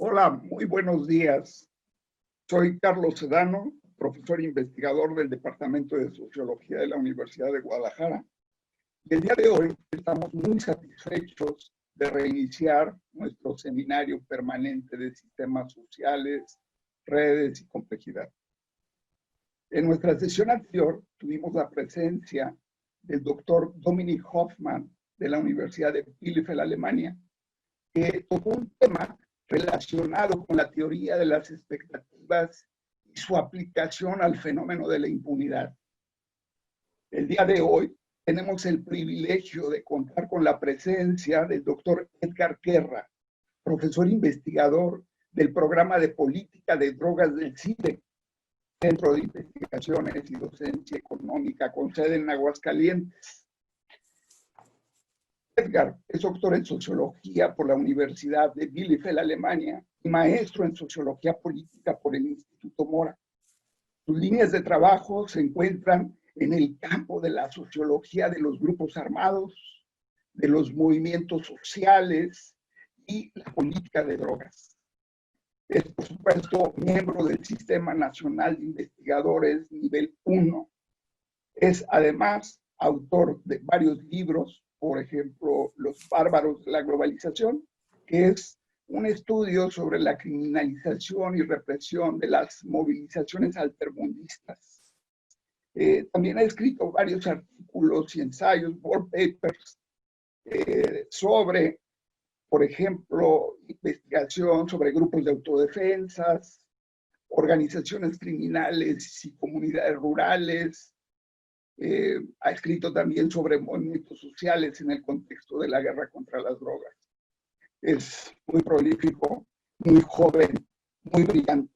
Hola, muy buenos días. Soy Carlos Sedano, profesor investigador del Departamento de Sociología de la Universidad de Guadalajara. Y el día de hoy estamos muy satisfechos de reiniciar nuestro seminario permanente de sistemas sociales, redes y complejidad. En nuestra sesión anterior tuvimos la presencia del doctor Dominik Hoffmann de la Universidad de Bielefeld, Alemania, que tocó un tema relacionado con la teoría de las expectativas y su aplicación al fenómeno de la impunidad. El día de hoy tenemos el privilegio de contar con la presencia del doctor Edgar Guerra, profesor investigador del programa de política de drogas del CIDE, Centro de Investigaciones y Docencia Económica, con sede en Aguascalientes. Edgar es doctor en Sociología por la Universidad de Bielefeld, Alemania, y maestro en Sociología Política por el Instituto Mora. Sus líneas de trabajo se encuentran en el campo de la sociología de los grupos armados, de los movimientos sociales y la política de drogas. Es, por supuesto, miembro del Sistema Nacional de Investigadores Nivel 1. Es, además, autor de varios libros, por ejemplo, Los bárbaros de la globalización, que es un estudio sobre la criminalización y represión de las movilizaciones altermundistas. También ha escrito varios artículos y ensayos, work papers, sobre, por ejemplo, investigación sobre grupos de autodefensas, organizaciones criminales y comunidades rurales. Ha escrito también sobre movimientos sociales en el contexto de la guerra contra las drogas. Es muy prolífico, muy joven, muy brillante.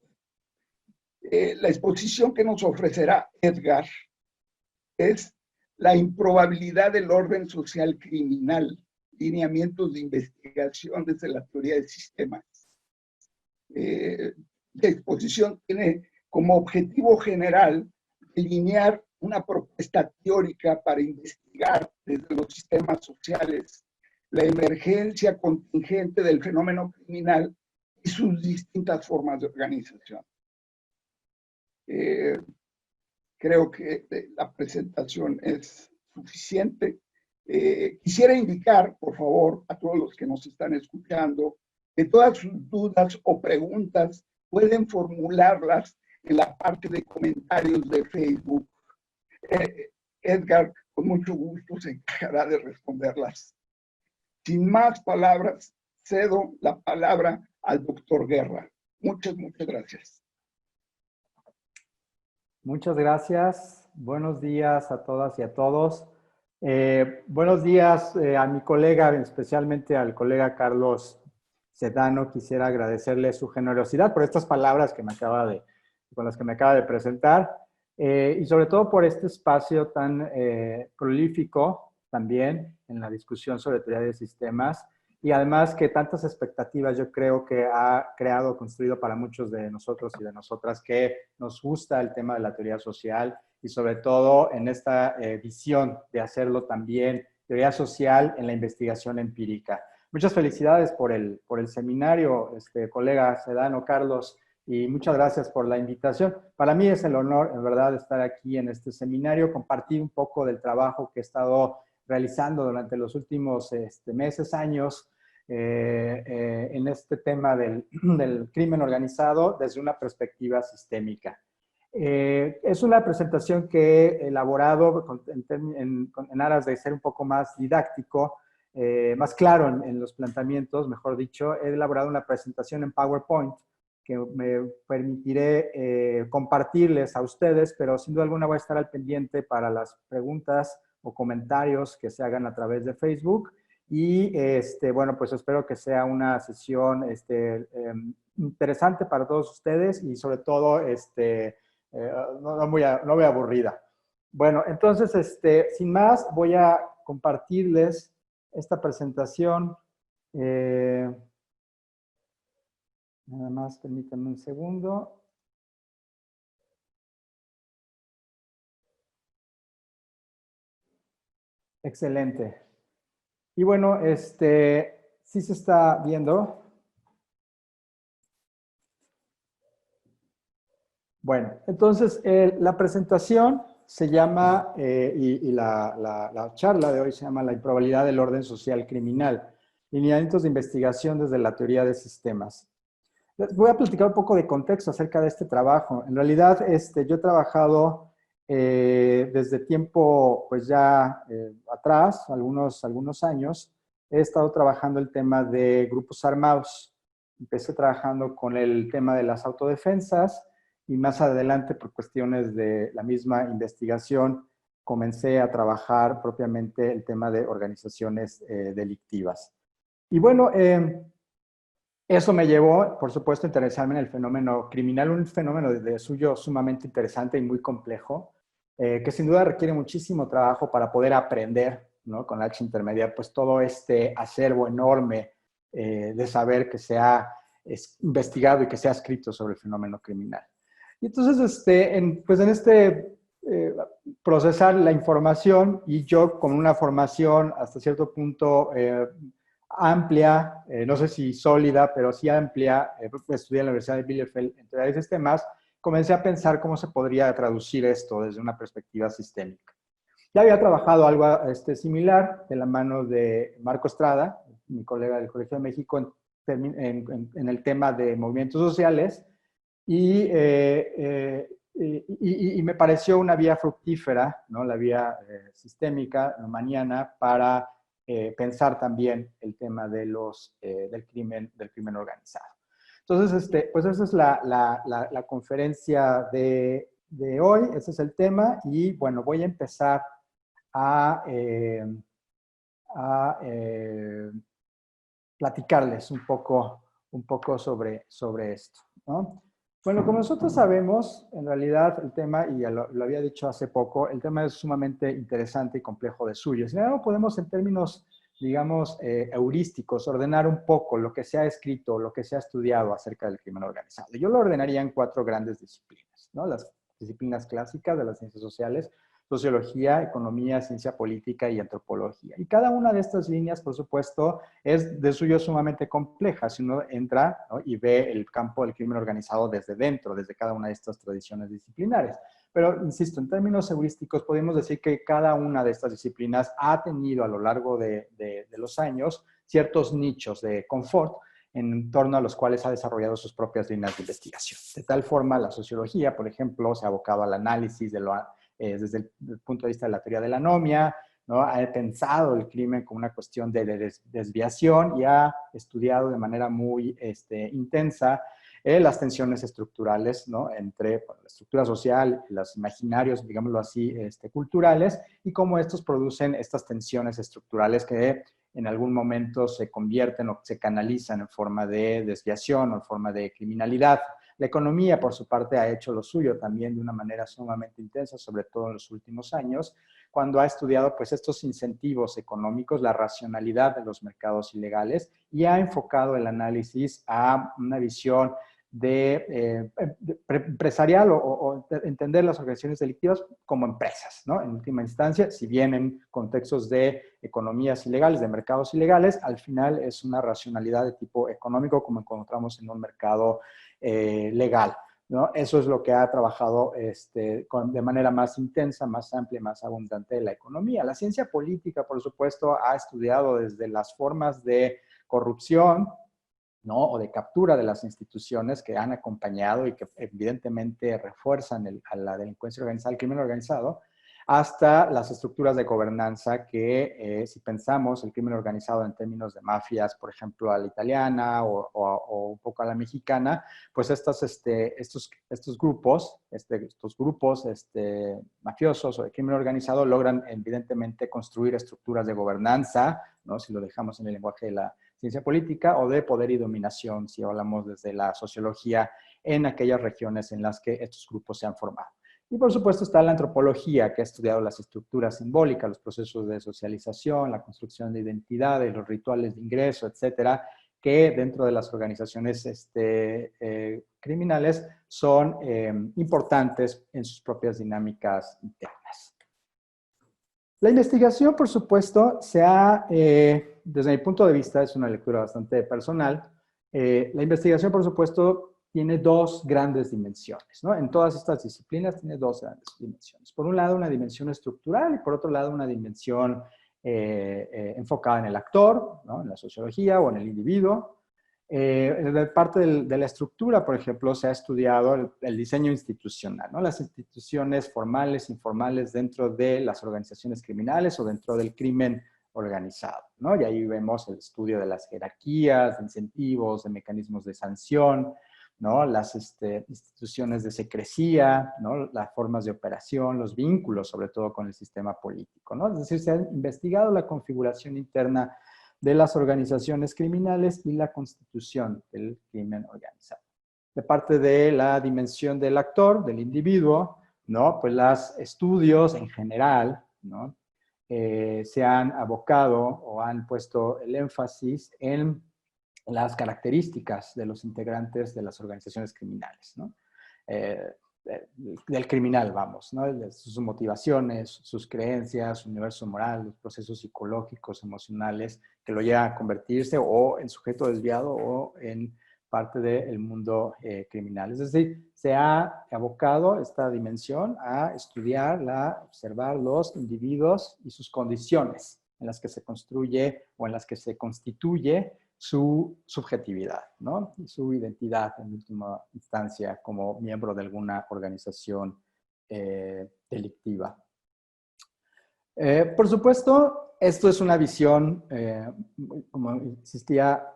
La exposición que nos ofrecerá Edgar es La improbabilidad del orden social criminal, lineamientos de investigación desde la teoría de sistemas. La exposición tiene como objetivo general delinear una propuesta teórica para investigar desde los sistemas sociales la emergencia contingente del fenómeno criminal y sus distintas formas de organización. Creo que la presentación es suficiente. Quisiera indicar, por favor, a todos los que nos están escuchando, que todas sus dudas o preguntas pueden formularlas en la parte de comentarios de Facebook. Edgar, con mucho gusto, se encargará de responderlas. Sin más palabras, cedo la palabra al doctor Guerra. Muchas gracias. Muchas gracias. Buenos días a todas y a todos. Buenos días a mi colega, especialmente al colega Carlos Sedano. Quisiera agradecerle su generosidad por estas palabras que con las que me acaba de presentar y sobre todo por este espacio tan prolífico también en la discusión sobre teoría de sistemas y además que tantas expectativas yo creo que ha creado, construido para muchos de nosotros y de nosotras que nos gusta el tema de la teoría social y sobre todo en esta visión de hacerlo también teoría social en la investigación empírica. Muchas felicidades por el seminario, colega Sedano, Carlos, y muchas gracias por la invitación. Para mí es el honor, en verdad, estar aquí en este seminario, compartir un poco del trabajo que he estado realizando durante los últimos meses, años, en este tema del crimen organizado desde una perspectiva sistémica. Es una presentación que he elaborado en aras de ser un poco más didáctico, más claro en los planteamientos, mejor dicho. He elaborado una presentación en PowerPoint que me permitiré compartirles a ustedes, pero sin duda alguna voy a estar al pendiente para las preguntas o comentarios que se hagan a través de Facebook. Y bueno, pues espero que sea una sesión interesante para todos ustedes y sobre todo no muy aburrida. Bueno, entonces, sin más, voy a compartirles esta presentación. Nada más, permítanme un segundo. Excelente. Y bueno, sí se está viendo. Bueno, entonces la presentación se llama, y la charla de hoy se llama La improbabilidad del orden social criminal, lineamientos de investigación desde la teoría de sistemas. Les voy a platicar un poco de contexto acerca de este trabajo. En realidad, yo he trabajado desde tiempo, pues ya atrás, algunos años, he estado trabajando el tema de grupos armados. Empecé trabajando con el tema de las autodefensas y más adelante, por cuestiones de la misma investigación, comencé a trabajar propiamente el tema de organizaciones delictivas. Y bueno, eso me llevó, por supuesto, a interesarme en el fenómeno criminal, un fenómeno de suyo sumamente interesante y muy complejo, que sin duda requiere muchísimo trabajo para poder aprender, ¿no? Con la H intermedia, pues todo este acervo enorme de saber que se ha investigado y que se ha escrito sobre el fenómeno criminal. Y entonces, pues en este procesar la información, y yo con una formación hasta cierto punto amplia, no sé si sólida, pero sí amplia, estudié en la Universidad de Bielefeld en teoría de sistemas, comencé a pensar cómo se podría traducir esto desde una perspectiva sistémica. Ya había trabajado algo similar de la mano de Marco Estrada, mi colega del Colegio de México, en el tema de movimientos sociales, y me pareció una vía fructífera, ¿no? La vía sistémica, mañana, para pensar también el tema de del crimen organizado. Entonces, pues esa es la conferencia de hoy, ese es el tema, y bueno, voy a empezar a, platicarles un poco sobre esto, ¿no? Bueno, como nosotros sabemos, en realidad el tema, y ya lo había dicho hace poco, el tema es sumamente interesante y complejo de suyo. Sin embargo, podemos en términos, digamos, heurísticos, ordenar un poco lo que se ha escrito, lo que se ha estudiado acerca del crimen organizado. Yo lo ordenaría en 4 grandes disciplinas, ¿no? Las disciplinas clásicas de las ciencias sociales, sociología, economía, ciencia política y antropología. Y cada una de estas líneas, por supuesto, es de suyo sumamente compleja si uno entra, ¿no? Y ve el campo del crimen organizado desde dentro, desde cada una de estas tradiciones disciplinares. Pero, insisto, en términos heurísticos podemos decir que cada una de estas disciplinas ha tenido a lo largo de los años ciertos nichos de confort en torno a los cuales ha desarrollado sus propias líneas de investigación. De tal forma, la sociología, por ejemplo, se ha abocado al análisis desde el punto de vista de la teoría de la anomia, ¿no? Ha pensado el crimen como una cuestión de desviación y ha estudiado de manera muy intensa las tensiones estructurales, ¿no? Entre la estructura social y los imaginarios, digámoslo así, culturales, y cómo estos producen estas tensiones estructurales que en algún momento se convierten o se canalizan en forma de desviación o en forma de criminalidad. La economía, por su parte, ha hecho lo suyo también de una manera sumamente intensa, sobre todo en los últimos años, cuando ha estudiado pues, estos incentivos económicos, la racionalidad de los mercados ilegales, y ha enfocado el análisis a una visión empresarial o entender las organizaciones delictivas como empresas, ¿no? En última instancia, si bien en contextos de economías ilegales, de mercados ilegales, al final es una racionalidad de tipo económico como encontramos en un mercado legal, ¿no? Eso es lo que ha trabajado de manera más intensa, más amplia, más abundante la economía. La ciencia política, por supuesto, ha estudiado desde las formas de corrupción, ¿no? O de captura de las instituciones que han acompañado y que evidentemente refuerzan a la delincuencia organizada, el crimen organizado, hasta las estructuras de gobernanza que, si pensamos el crimen organizado en términos de mafias, por ejemplo, a la italiana o un poco a la mexicana, pues estos grupos mafiosos o de crimen organizado logran evidentemente construir estructuras de gobernanza, ¿no? Si lo dejamos en el lenguaje de la ciencia política, o de poder y dominación, si hablamos desde la sociología, en aquellas regiones en las que estos grupos se han formado. Y por supuesto está la antropología, que ha estudiado las estructuras simbólicas, los procesos de socialización, la construcción de identidades, los rituales de ingreso, etcétera, que dentro de las organizaciones criminales son importantes en sus propias dinámicas internas. La investigación, por supuesto, desde mi punto de vista, es una lectura bastante personal. La investigación, por supuesto, tiene dos grandes dimensiones, ¿no? En todas estas disciplinas tiene dos grandes dimensiones. Por un lado, una dimensión estructural y por otro lado, una dimensión enfocada en el actor, ¿no? En la sociología o en el individuo. De parte de la estructura, por ejemplo, se ha estudiado el diseño institucional, ¿no? Las instituciones formales, informales dentro de las organizaciones criminales o dentro del crimen organizado, ¿no? Y ahí vemos el estudio de las jerarquías, de incentivos, de mecanismos de sanción, ¿no? Las instituciones de secrecía, ¿no? Las formas de operación, los vínculos, sobre todo con el sistema político, ¿no? Es decir, se ha investigado la configuración interna de las organizaciones criminales y la constitución del crimen organizado. De parte de la dimensión del actor, del individuo, ¿no? Pues los estudios en general, ¿no? Se han abocado o han puesto el énfasis en las características de los integrantes de las organizaciones criminales, ¿no? Del criminal, vamos, ¿no? Sus motivaciones, sus creencias, su universo moral, los procesos psicológicos, emocionales, que lo llevan a convertirse o en sujeto desviado o en parte del mundo criminal. Es decir, se ha abocado esta dimensión a estudiar, observar los individuos y sus condiciones en las que se construye o en las que se constituye su subjetividad, ¿no? Y su identidad en última instancia como miembro de alguna organización delictiva. Por supuesto, esto es una visión, como insistía,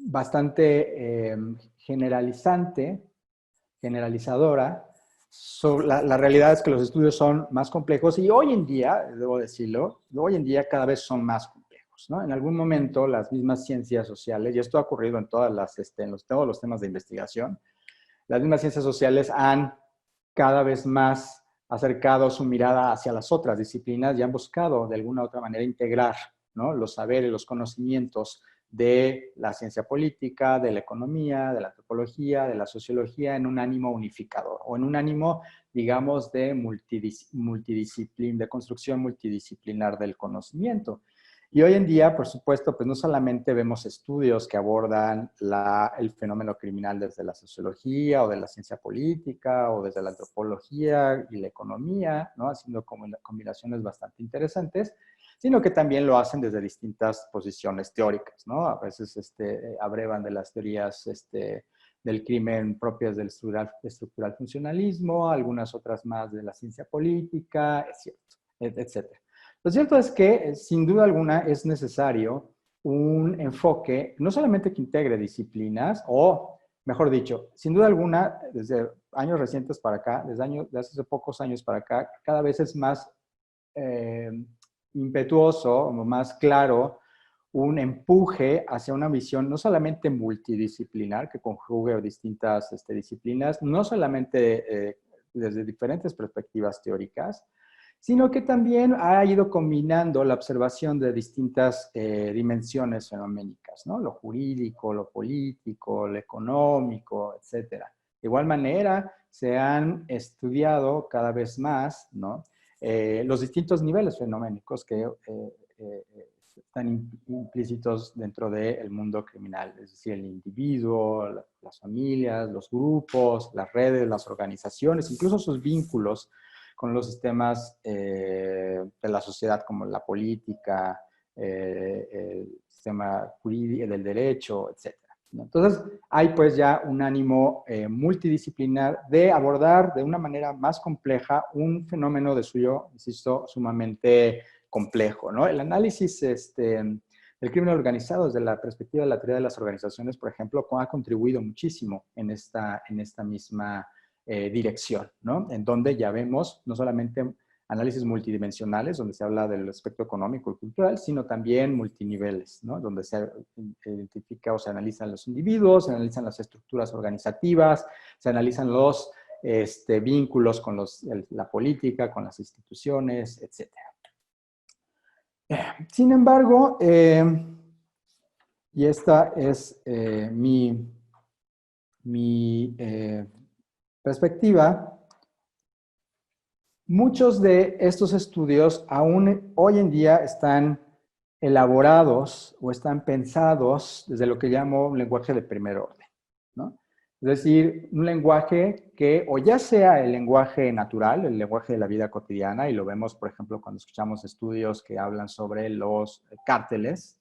bastante generalizadora. La realidad es que los estudios son más complejos y hoy en día, debo decirlo, hoy en día cada vez son más complejos, ¿no? En algún momento las mismas ciencias sociales, y esto ha ocurrido en todos los temas de investigación, las mismas ciencias sociales han cada vez más acercado su mirada hacia las otras disciplinas y han buscado de alguna u otra manera integrar, ¿no? Los saberes, los conocimientos de la ciencia política, de la economía, de la antropología, de la sociología en un ánimo unificador o en un ánimo, digamos, de de construcción multidisciplinar del conocimiento. Y hoy en día, por supuesto, pues no solamente vemos estudios que abordan el fenómeno criminal desde la sociología o de la ciencia política o desde la antropología y la economía, ¿no? Haciendo combinaciones bastante interesantes, sino que también lo hacen desde distintas posiciones teóricas, ¿no? A veces abrevan de las teorías del crimen propias del estructural funcionalismo, algunas otras más de la ciencia política, etc. Lo cierto es que, sin duda alguna, es necesario un enfoque, no solamente que integre disciplinas, o, mejor dicho, sin duda alguna, desde años recientes para acá, desde hace pocos años para acá, cada vez es más impetuoso, o más claro, un empuje hacia una visión no solamente multidisciplinar, que conjugue distintas disciplinas, no solamente desde diferentes perspectivas teóricas, sino que también ha ido combinando la observación de distintas dimensiones fenoménicas, ¿no? Lo jurídico, lo político, lo económico, etc. De igual manera, se han estudiado cada vez más, ¿no? Los distintos niveles fenoménicos que están implícitos dentro del mundo criminal, es decir, el individuo, las familias, los grupos, las redes, las organizaciones, incluso sus vínculos con los sistemas de la sociedad como la política, el sistema jurídico, del derecho, etc. Entonces, hay pues ya un ánimo multidisciplinar de abordar de una manera más compleja un fenómeno de suyo, insisto, sumamente complejo, ¿no? El análisis del crimen organizado desde la perspectiva de la teoría de las organizaciones, por ejemplo, ha contribuido muchísimo en esta misma dirección, ¿no? En donde ya vemos no solamente análisis multidimensionales, donde se habla del aspecto económico y cultural, sino también multiniveles, ¿no? Donde se identifica o se analizan los individuos, se analizan las estructuras organizativas, se analizan los vínculos con la política, con las instituciones, etc. Sin embargo, y esta es mi perspectiva, muchos de estos estudios aún hoy en día están elaborados o están pensados desde lo que llamo un lenguaje de primer orden, ¿no? Es decir, un lenguaje que o ya sea el lenguaje natural, el lenguaje de la vida cotidiana, y lo vemos, por ejemplo, cuando escuchamos estudios que hablan sobre los cárteles,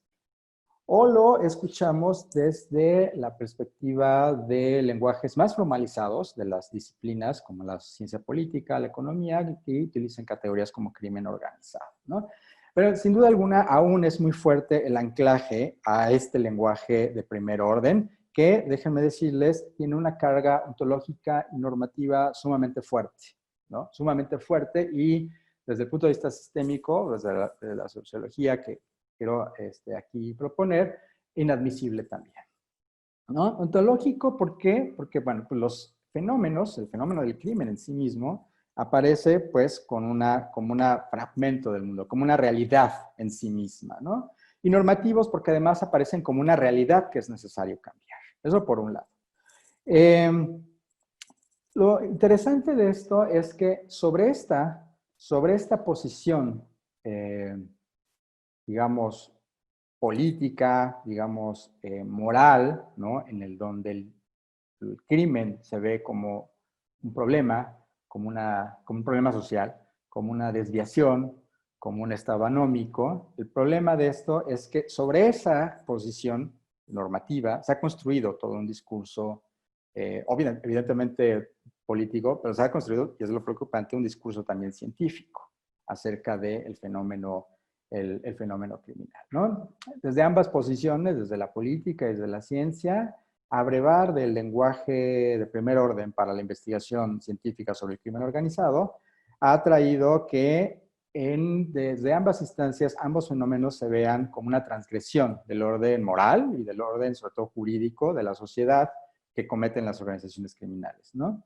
o lo escuchamos desde la perspectiva de lenguajes más formalizados de las disciplinas como la ciencia política, la economía, que utilizan categorías como crimen organizado, ¿no? Pero sin duda alguna aún es muy fuerte el anclaje a este lenguaje de primer orden, que, déjenme decirles, tiene una carga ontológica y normativa sumamente fuerte, ¿no? Sumamente fuerte y desde el punto de vista sistémico, desde la sociología que quiero aquí proponer, inadmisible también, ¿no? Ontológico, ¿por qué? Porque, bueno, pues los fenómenos, el fenómeno del crimen en sí mismo, aparece pues como un fragmento del mundo, como una realidad en sí misma, ¿no? Y normativos porque además aparecen como una realidad que es necesario cambiar. Eso por un lado. Lo interesante de esto es que sobre esta posición, digamos, política, digamos, moral, ¿no? En el donde el crimen se ve como un problema, como un problema social, como una desviación, como un estado anómico. El problema de esto es que sobre esa posición normativa se ha construido todo un discurso, evidentemente político, pero se ha construido, y es lo preocupante, un discurso también científico acerca del fenómeno, el fenómeno criminal, ¿no? Desde ambas posiciones, desde la política y desde la ciencia, abrevar del lenguaje de primer orden para la investigación científica sobre el crimen organizado ha traído que desde ambas instancias, ambos fenómenos se vean como una transgresión del orden moral y del orden, sobre todo jurídico, de la sociedad que cometen las organizaciones criminales, ¿no?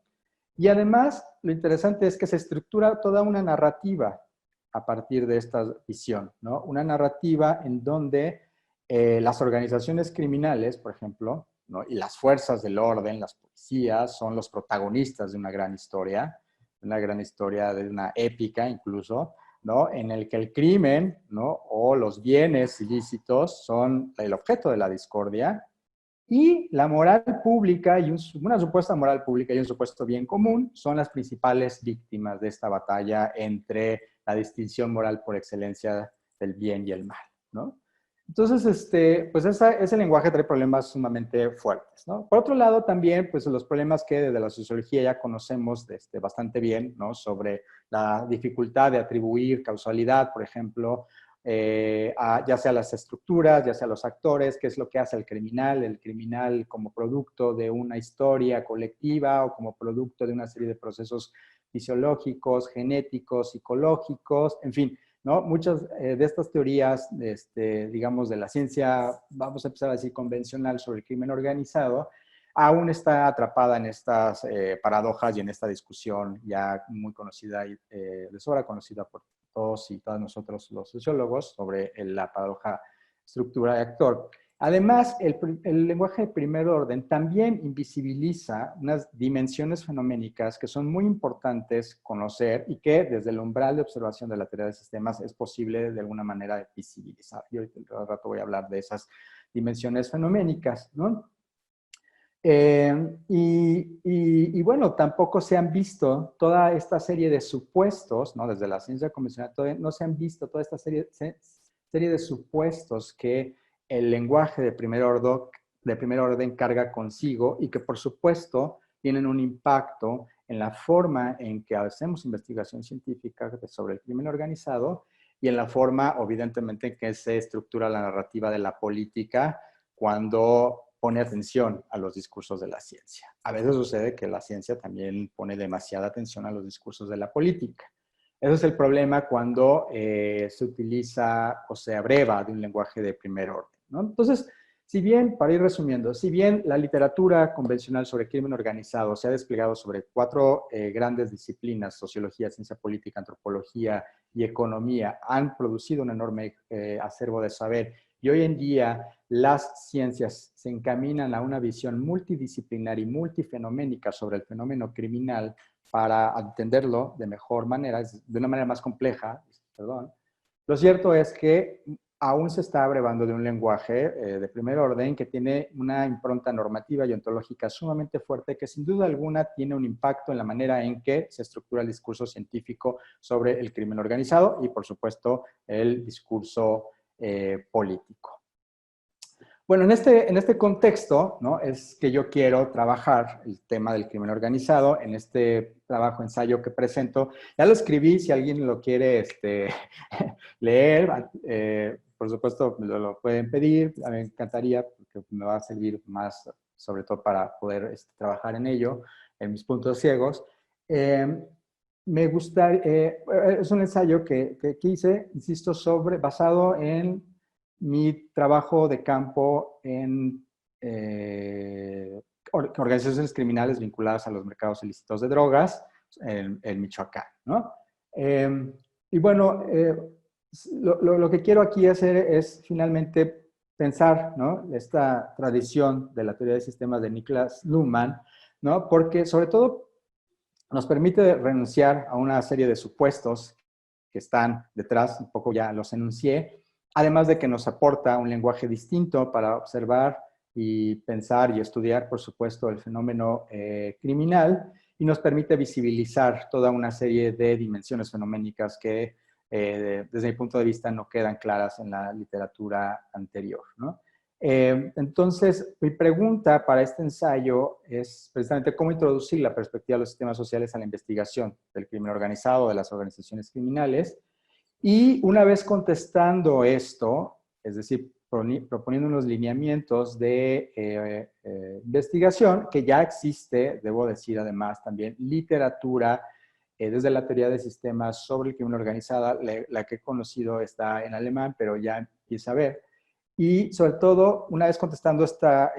Y además, lo interesante es que se estructura toda una narrativa a partir de esta visión, ¿no? Una narrativa en donde las organizaciones criminales, por ejemplo, ¿no? Y las fuerzas del orden, las policías, son los protagonistas de una gran historia de una épica incluso, ¿no? En el que el crimen, ¿no? O los bienes ilícitos son el objeto de la discordia y la moral pública y una supuesta moral pública y un supuesto bien común son las principales víctimas de esta batalla entre la distinción moral por excelencia del bien y el mal, ¿no? Entonces, pues ese lenguaje trae problemas sumamente fuertes, ¿no? Por otro lado, también, pues los problemas que desde la sociología ya conocemos bastante bien, ¿no? Sobre la dificultad de atribuir causalidad, por ejemplo, ya sea las estructuras, ya sea los actores, qué es lo que hace el criminal como producto de una historia colectiva o como producto de una serie de procesos fisiológicos, genéticos, psicológicos, en fin, ¿no? Muchas de estas teorías, digamos, de la ciencia, vamos a empezar a decir convencional sobre el crimen organizado, aún está atrapada en estas paradojas y en esta discusión ya muy conocida y de sobra conocida por todos y todas nosotros los sociólogos sobre la paradoja estructura de actor. Además, el lenguaje de primer orden también invisibiliza unas dimensiones fenoménicas que son muy importantes conocer y que desde el umbral de observación de la teoría de sistemas es posible de alguna manera visibilizar. Y ahorita al rato voy a hablar de esas dimensiones fenoménicas, ¿no? Y bueno, tampoco se han visto toda esta serie de supuestos, ¿no? Desde la ciencia convencional no se han visto toda esta serie de supuestos que el lenguaje de primer orden carga consigo y que por supuesto tienen un impacto en la forma en que hacemos investigación científica sobre el crimen organizado y en la forma, evidentemente, en que se estructura la narrativa de la política cuando pone atención a los discursos de la ciencia. A veces sucede que la ciencia también pone demasiada atención a los discursos de la política. Ese es el problema cuando se utiliza o se abreva de un lenguaje de primer orden, ¿no? Entonces, si bien, para ir resumiendo, si bien la literatura convencional sobre crimen organizado se ha desplegado sobre 4 grandes disciplinas, sociología, ciencia política, antropología y economía, han producido un enorme acervo de saber y hoy en día las ciencias se encaminan a una visión multidisciplinar y multifenoménica sobre el fenómeno criminal para entenderlo de mejor manera, de una manera más compleja, perdón. Lo cierto es que aún se está abrevando de un lenguaje de primer orden que tiene una impronta normativa y ontológica sumamente fuerte que sin duda alguna tiene un impacto en la manera en que se estructura el discurso científico sobre el crimen organizado y, por supuesto, el discurso político. Bueno, en este contexto, ¿no? Es que yo quiero trabajar el tema del crimen organizado en este trabajo, ensayo que presento. Ya lo escribí, si alguien lo quiere leer, por supuesto lo pueden pedir, a mí me encantaría, porque me va a servir más, sobre todo para poder trabajar en ello, en mis puntos ciegos. Me gusta, es un ensayo que hice, insisto, basado en mi trabajo de campo en organizaciones criminales vinculadas a los mercados ilícitos de drogas en Michoacán, ¿no? Y bueno, lo que quiero aquí hacer es finalmente pensar, ¿no? Esta tradición de la teoría de sistemas de Niklas Luhmann, ¿no? Porque sobre todo nos permite renunciar a una serie de supuestos que están detrás, un poco ya los enuncié, además de que nos aporta un lenguaje distinto para observar y pensar y estudiar, por supuesto, el fenómeno criminal, y nos permite visibilizar toda una serie de dimensiones fenoménicas que, desde mi punto de vista, no quedan claras en la literatura anterior, ¿no? Entonces, mi pregunta para este ensayo es precisamente cómo introducir la perspectiva de los sistemas sociales a la investigación del crimen organizado, de las organizaciones criminales. Y una vez contestando esto, es decir, proponiendo unos lineamientos de investigación, que ya existe, debo decir además también, literatura desde la teoría de sistemas sobre el crimen organizado, la que he conocido está en alemán, pero ya empieza a ver. Y sobre todo, una vez contestando esta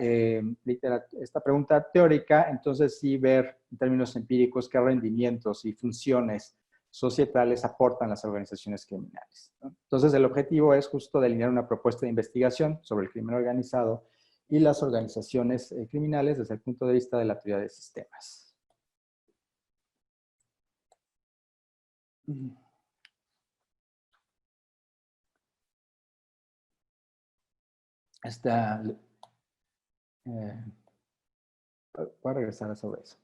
pregunta teórica, entonces sí ver en términos empíricos qué rendimientos y funciones societales aportan las organizaciones criminales, ¿no? Entonces, el objetivo es justo delinear una propuesta de investigación sobre el crimen organizado y las organizaciones criminales desde el punto de vista de la teoría de sistemas. Voy a regresar sobre eso.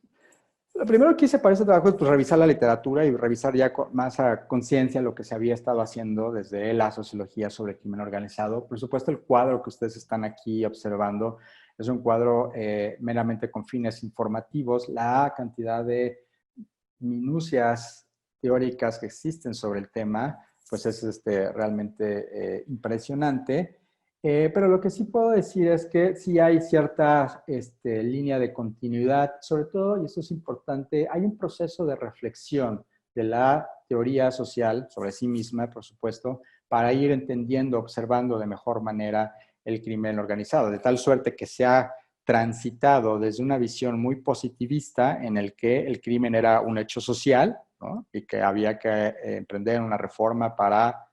Lo primero que hice para este trabajo es pues, revisar la literatura y revisar ya más a conciencia lo que se había estado haciendo desde la sociología sobre el crimen organizado. Por supuesto, el cuadro que ustedes están aquí observando es un cuadro meramente con fines informativos. La cantidad de minucias teóricas que existen sobre el tema, pues es realmente impresionante. Pero lo que sí puedo decir es que sí hay cierta línea de continuidad, sobre todo, y esto es importante, hay un proceso de reflexión de la teoría social sobre sí misma, por supuesto, para ir entendiendo, observando de mejor manera el crimen organizado, de tal suerte que se ha transitado desde una visión muy positivista en el que el crimen era un hecho social, ¿no? Y que había que emprender una reforma para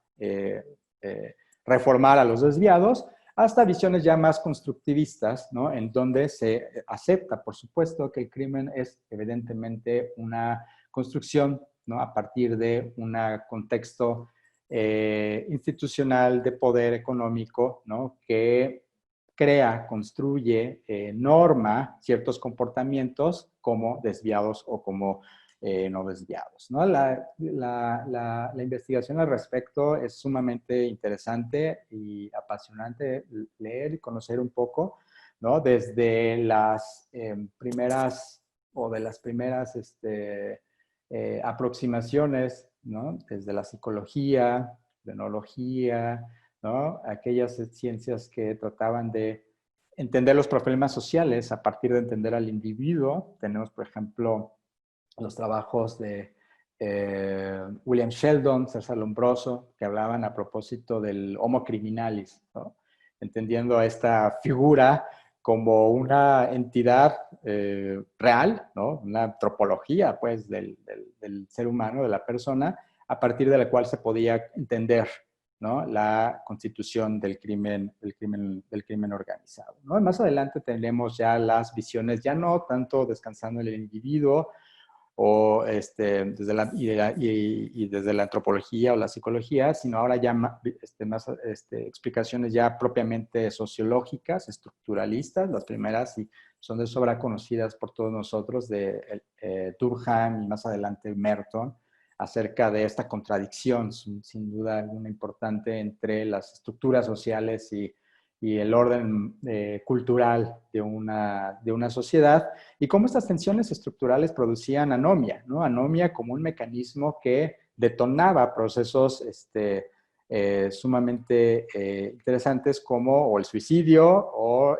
reformar a los desviados, hasta visiones ya más constructivistas, ¿no? En donde se acepta, por supuesto, que el crimen es evidentemente una construcción, ¿no? A partir de un contexto institucional de poder económico, ¿no? Que crea, construye, norma ciertos comportamientos como desviados o como no desviados, ¿no? La investigación al respecto es sumamente interesante y apasionante leer y conocer un poco, ¿no? Desde las primeras o de las primeras aproximaciones, ¿no? Desde la psicología, la enología, ¿no? Aquellas ciencias que trataban de entender los problemas sociales a partir de entender al individuo. Tenemos, por ejemplo, los trabajos de William Sheldon, César Lombroso, que hablaban a propósito del Homo criminalis, ¿no? Entendiendo a esta figura como una entidad real, ¿no? Una antropología, pues, del ser humano, de la persona, a partir de la cual se podía entender, ¿no? La constitución del crimen organizado, ¿no? Y más adelante tenemos ya las visiones, ya no tanto descansando en el individuo, o y desde la antropología o la psicología, sino ahora ya más explicaciones ya propiamente sociológicas, estructuralistas. Las primeras y son de sobra conocidas por todos nosotros, de Durkheim y más adelante Merton, acerca de esta contradicción, sin duda alguna importante, entre las estructuras sociales y el orden cultural de una sociedad, y cómo estas tensiones estructurales producían anomia, ¿no? Anomia como un mecanismo que detonaba procesos sumamente interesantes como o el suicidio o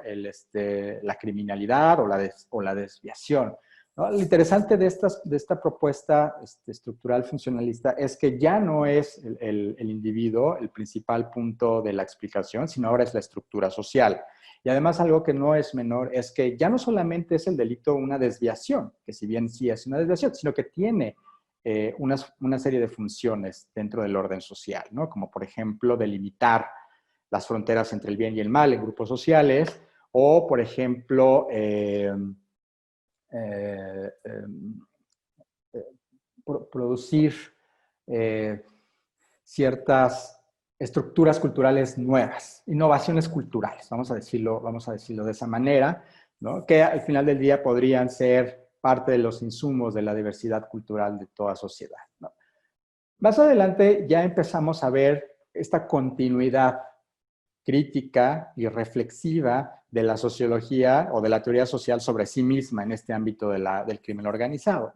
la criminalidad o la desviación, ¿no? Lo interesante de esta propuesta estructural funcionalista es que ya no es el individuo el principal punto de la explicación, sino ahora es la estructura social. Y además algo que no es menor es que ya no solamente es el delito una desviación, que si bien sí es una desviación, sino que tiene una serie de funciones dentro del orden social, ¿no? Como por ejemplo delimitar las fronteras entre el bien y el mal en grupos sociales, o por ejemplo producir ciertas estructuras culturales nuevas, innovaciones culturales, vamos a decirlo de esa manera, ¿no? Que al final del día podrían ser parte de los insumos de la diversidad cultural de toda sociedad, ¿no? Más adelante ya empezamos a ver esta continuidad crítica y reflexiva de la sociología o de la teoría social sobre sí misma en este ámbito del crimen organizado,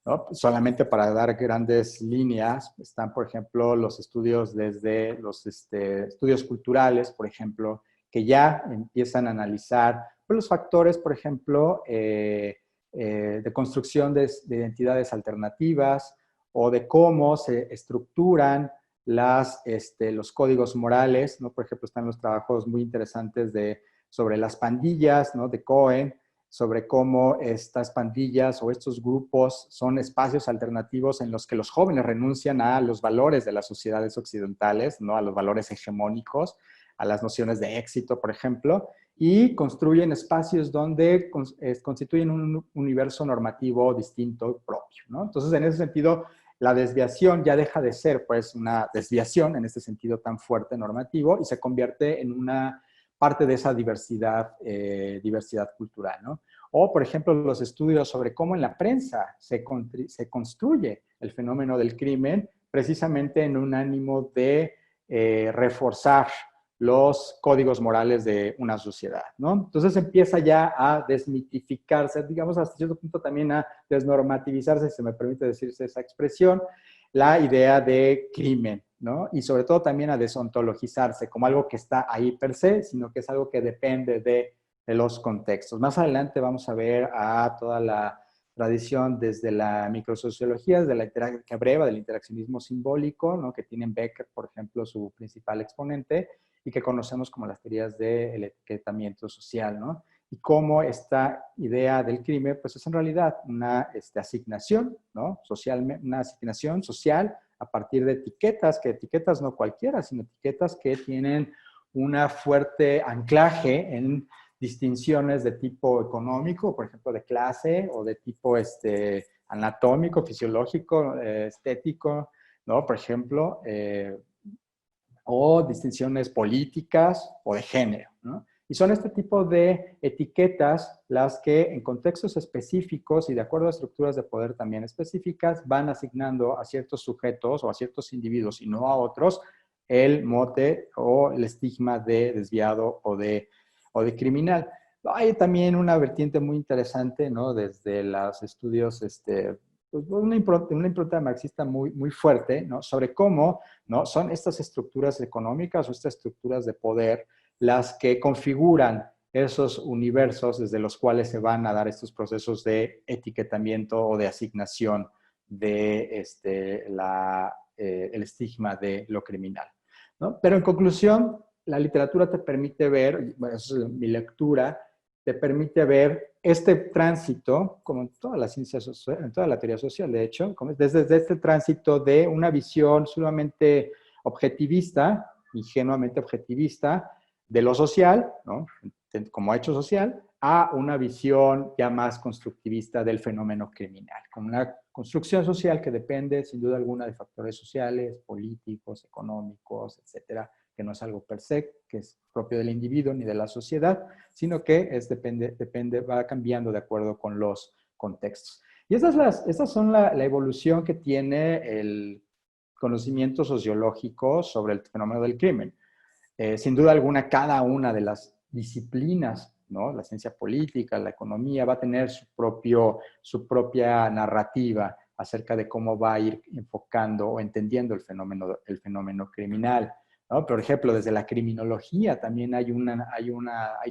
¿no? Solamente para dar grandes líneas, están, por ejemplo, los estudios desde los estudios culturales, por ejemplo, que ya empiezan a analizar los factores, por ejemplo, de construcción de identidades alternativas o de cómo se estructuran los códigos morales, ¿no? Por ejemplo, están los trabajos muy interesantes sobre las pandillas, ¿no? De Cohen, sobre cómo estas pandillas o estos grupos son espacios alternativos en los que los jóvenes renuncian a los valores de las sociedades occidentales, ¿no? A los valores hegemónicos, a las nociones de éxito, por ejemplo, y construyen espacios donde constituyen un universo normativo distinto propio, ¿no? Entonces, en ese sentido, la desviación ya deja de ser, pues, una desviación en este sentido tan fuerte normativo y se convierte en una parte de esa diversidad cultural, ¿no? O, por ejemplo, los estudios sobre cómo en la prensa se construye el fenómeno del crimen precisamente en un ánimo de reforzar los códigos morales de una sociedad, ¿no? Entonces empieza ya a desmitificarse, digamos, hasta cierto punto también a desnormativizarse, si se me permite decirse esa expresión, la idea de crimen, ¿no? Y sobre todo también a desontologizarse como algo que está ahí per se, sino que es algo que depende de los contextos. Más adelante vamos a ver a toda la tradición desde la microsociología, desde la que abreva del interaccionismo simbólico, ¿no? Que tienen Becker, por ejemplo, su principal exponente, y que conocemos como las teorías del etiquetamiento social, ¿no? Y cómo esta idea del crimen, pues es en realidad una asignación, ¿no? Una asignación social a partir de etiquetas, que etiquetas no cualquiera, sino etiquetas que tienen una fuerte anclaje en distinciones de tipo económico, por ejemplo, de clase, o de tipo anatómico, fisiológico, estético, ¿no? Por ejemplo, o distinciones políticas o de género, ¿no? Y son este tipo de etiquetas las que en contextos específicos y de acuerdo a estructuras de poder también específicas van asignando a ciertos sujetos o a ciertos individuos y no a otros el mote o el estigma de desviado o de criminal. Hay también una vertiente muy interesante, ¿no? Desde los estudios, pues una impronta marxista muy, muy fuerte, ¿no? Sobre cómo, ¿no? Son estas estructuras económicas o estas estructuras de poder las que configuran esos universos desde los cuales se van a dar estos procesos de etiquetamiento o de asignación de el estigma de lo criminal, ¿no? Pero en conclusión, la literatura te permite ver, bueno, eso es mi lectura, te permite ver este tránsito, como en toda la ciencia social, en toda la teoría social, de hecho, desde este tránsito de una visión sumamente objetivista, ingenuamente objetivista, de lo social, ¿no? Como hecho social, a una visión ya más constructivista del fenómeno criminal, con una construcción social que depende sin duda alguna de factores sociales, políticos, económicos, etcétera, que no es algo per se, que es propio del individuo ni de la sociedad, sino que va cambiando de acuerdo con los contextos. Y estas son la evolución que tiene el conocimiento sociológico sobre el fenómeno del crimen. Sin duda alguna, cada una de las disciplinas, ¿no? La ciencia política, la economía, va a tener su propia narrativa acerca de cómo va a ir enfocando o entendiendo el fenómeno criminal, ¿no? Por ejemplo, desde la criminología también hay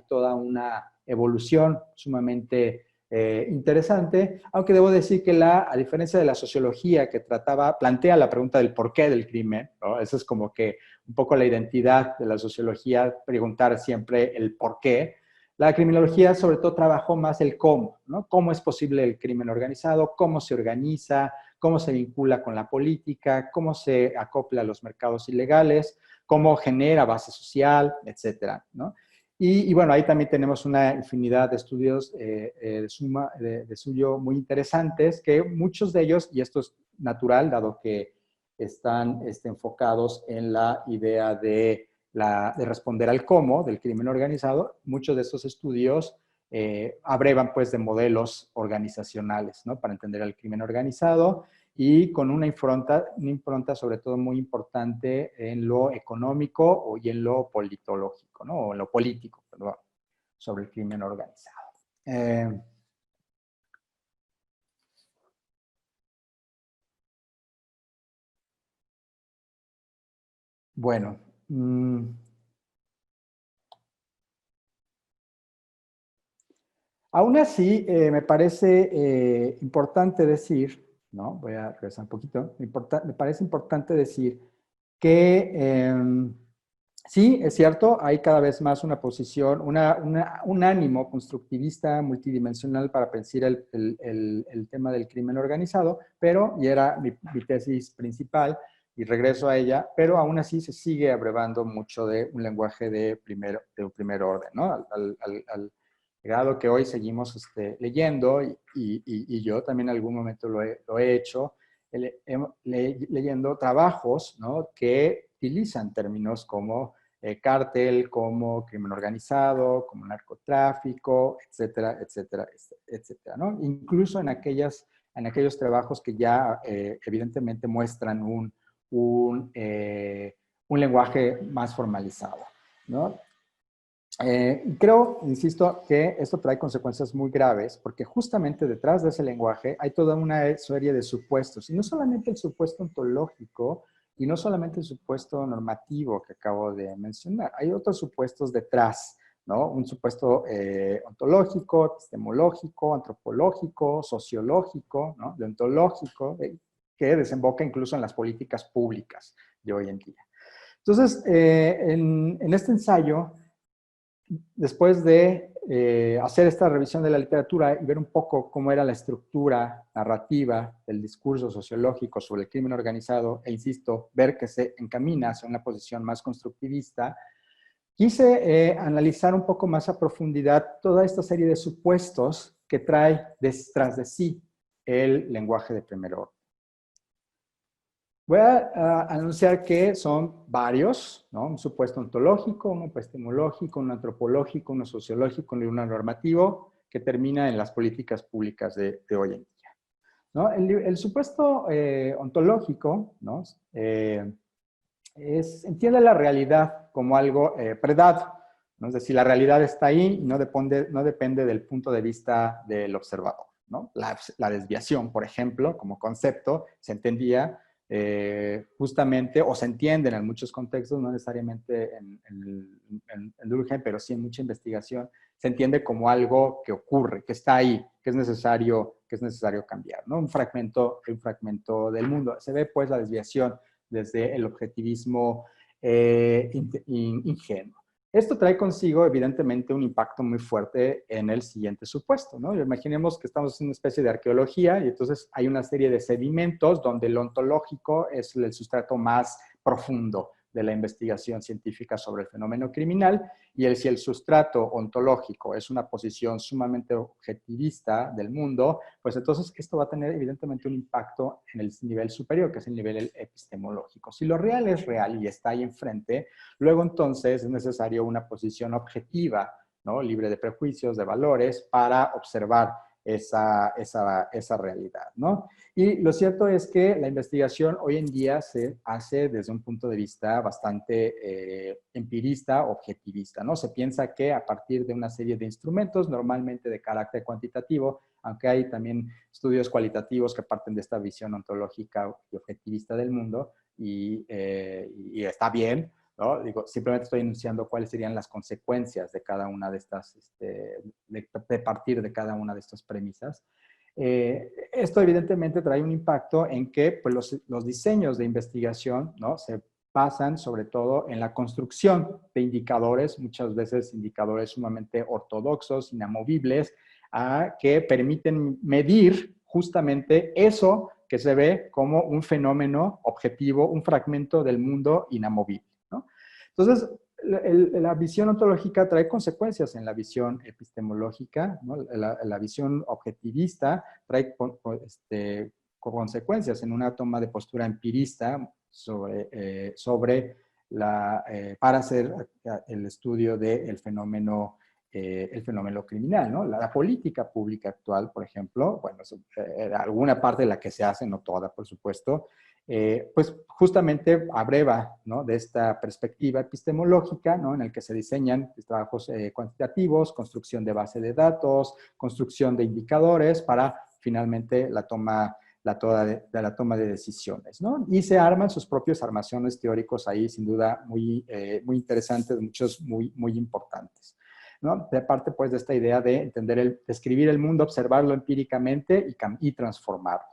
toda una evolución sumamente interesante, aunque debo decir que a diferencia de la sociología que plantea la pregunta del porqué del crimen, ¿no? Eso es como que un poco la identidad de la sociología, preguntar siempre el por qué. La criminología sobre todo trabajó más el cómo, ¿no? Cómo es posible el crimen organizado, cómo se organiza, cómo se vincula con la política, cómo se acopla a los mercados ilegales, cómo genera base social, etcétera, ¿no? Y bueno, ahí también tenemos una infinidad de estudios de suyo muy interesantes, que muchos de ellos, y esto es natural, dado que están enfocados en la idea de responder al cómo del crimen organizado, muchos de estos estudios abrevan pues de modelos organizacionales, ¿no? Para entender el crimen organizado y con una impronta sobre todo muy importante en lo económico y en lo politológico, ¿no? O en lo político, perdón, sobre el crimen organizado. Bueno, aún así me parece importante decir, ¿no? Voy a regresar un poquito, me parece importante decir que sí, es cierto, hay cada vez más una posición, un ánimo constructivista multidimensional para pensar el tema del crimen organizado, pero, y era mi tesis principal, y regreso a ella, pero aún así se sigue abrevando mucho de un lenguaje de un primer orden, ¿no? Al grado que hoy seguimos leyendo, y yo también en algún momento lo he hecho, leyendo trabajos, ¿no? Que utilizan términos como cártel, como crimen organizado, como narcotráfico, etcétera, etcétera, etcétera, ¿no? Incluso en aquellos trabajos que ya evidentemente muestran un lenguaje más formalizado, ¿no? Creo, insisto, que esto trae consecuencias muy graves porque justamente detrás de ese lenguaje hay toda una serie de supuestos, y no solamente el supuesto ontológico y no solamente el supuesto normativo que acabo de mencionar, hay otros supuestos detrás, ¿no? Un supuesto ontológico, epistemológico, antropológico, sociológico, ¿no? Deontológico, que desemboca incluso en las políticas públicas de hoy en día. Entonces, en este ensayo, después de hacer esta revisión de la literatura y ver un poco cómo era la estructura narrativa del discurso sociológico sobre el crimen organizado, e insisto, ver que se encamina hacia una posición más constructivista, quise analizar un poco más a profundidad toda esta serie de supuestos que trae tras de sí el lenguaje de primer orden. Voy a anunciar que son varios, ¿no? Un supuesto ontológico, uno epistemológico, uno antropológico, uno sociológico y uno normativo, que termina en las políticas públicas de hoy en día, ¿no? El supuesto ontológico, ¿no? Entiende la realidad como algo predado, ¿no? Es decir, la realidad está ahí y no depende del punto de vista del observador, ¿no? La desviación, por ejemplo, como concepto, se entendía justamente, o se entienden en muchos contextos, no necesariamente en Durkheim, pero sí en mucha investigación, se entiende como algo que ocurre, que está ahí, que es necesario cambiar, ¿no? Un fragmento del mundo. Se ve pues la desviación desde el objetivismo ingenuo. Esto trae consigo, evidentemente, un impacto muy fuerte en el siguiente supuesto, ¿no? Imaginemos que estamos en una especie de arqueología y entonces hay una serie de sedimentos donde lo ontológico es el sustrato más profundo de la investigación científica sobre el fenómeno criminal, y si el sustrato ontológico es una posición sumamente objetivista del mundo, pues entonces esto va a tener evidentemente un impacto en el nivel superior, que es el nivel epistemológico. Si lo real es real y está ahí enfrente, luego entonces es necesario una posición objetiva, ¿no? Libre de prejuicios, de valores, para observar esa realidad, ¿no? Y lo cierto es que la investigación hoy en día se hace desde un punto de vista bastante empirista, objetivista, ¿no? Se piensa que a partir de una serie de instrumentos, normalmente de carácter cuantitativo, aunque hay también estudios cualitativos que parten de esta visión ontológica y objetivista del mundo, y está bien, ¿no? Digo, simplemente estoy enunciando cuáles serían las consecuencias de cada una de estas, de partir de cada una de estas premisas. Esto evidentemente trae un impacto en que pues, los diseños de investigación, ¿no? Se basan sobre todo en la construcción de indicadores, muchas veces indicadores sumamente ortodoxos, inamovibles, que permiten medir justamente eso que se ve como un fenómeno objetivo, un fragmento del mundo inamovible, ¿no? Entonces, la visión ontológica trae consecuencias en la visión epistemológica, ¿no? La visión objetivista trae consecuencias en una toma de postura empirista para hacer el estudio del fenómeno, el fenómeno criminal, ¿no? La política pública actual, por ejemplo, bueno, alguna parte de la que se hace, no toda, por supuesto, pues justamente abreva, ¿no? De esta perspectiva epistemológica, ¿no? En el que se diseñan trabajos cuantitativos, construcción de base de datos, construcción de indicadores para finalmente la toma de decisiones, ¿no? Y se arman sus propios armaciones teóricos ahí, sin duda, muy interesantes, muchos muy importantes, ¿no? De parte, pues, de esta idea de entender describir el mundo, observarlo empíricamente y transformarlo.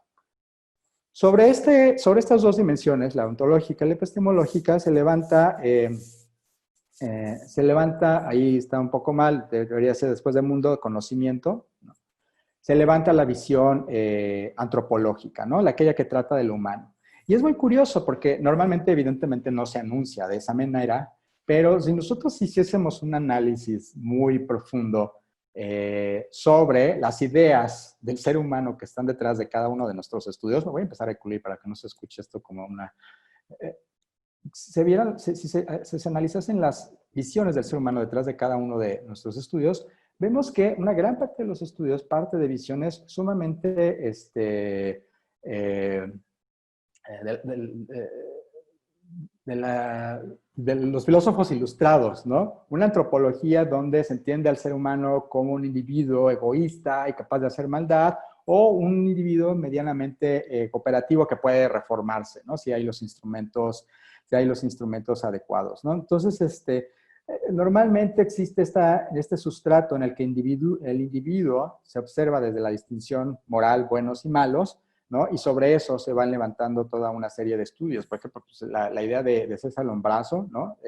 Sobre estas dos dimensiones, la ontológica y la epistemológica, se levanta, ahí está un poco mal, debería ser después del mundo de conocimiento, ¿no? Se levanta la visión antropológica, ¿no? Aquella que trata de lo humano. Y es muy curioso porque normalmente, evidentemente, no se anuncia de esa manera, pero si nosotros hiciésemos un análisis muy profundo sobre las ideas del ser humano que están detrás de cada uno de nuestros estudios, me voy a empezar a incluir para que no se escuche esto como una... si se analizasen las visiones del ser humano detrás de cada uno de nuestros estudios, vemos que una gran parte de los estudios parte de visiones sumamente de los filósofos ilustrados, ¿no? Una antropología donde se entiende al ser humano como un individuo egoísta y capaz de hacer maldad, o un individuo medianamente cooperativo que puede reformarse, ¿no? Si hay los instrumentos adecuados, ¿no? Entonces, normalmente existe este sustrato en el que el individuo se observa desde la distinción moral, buenos y malos, ¿no? Y sobre eso se van levantando toda una serie de estudios. Por ejemplo, pues, la idea de César Lombroso, ¿no?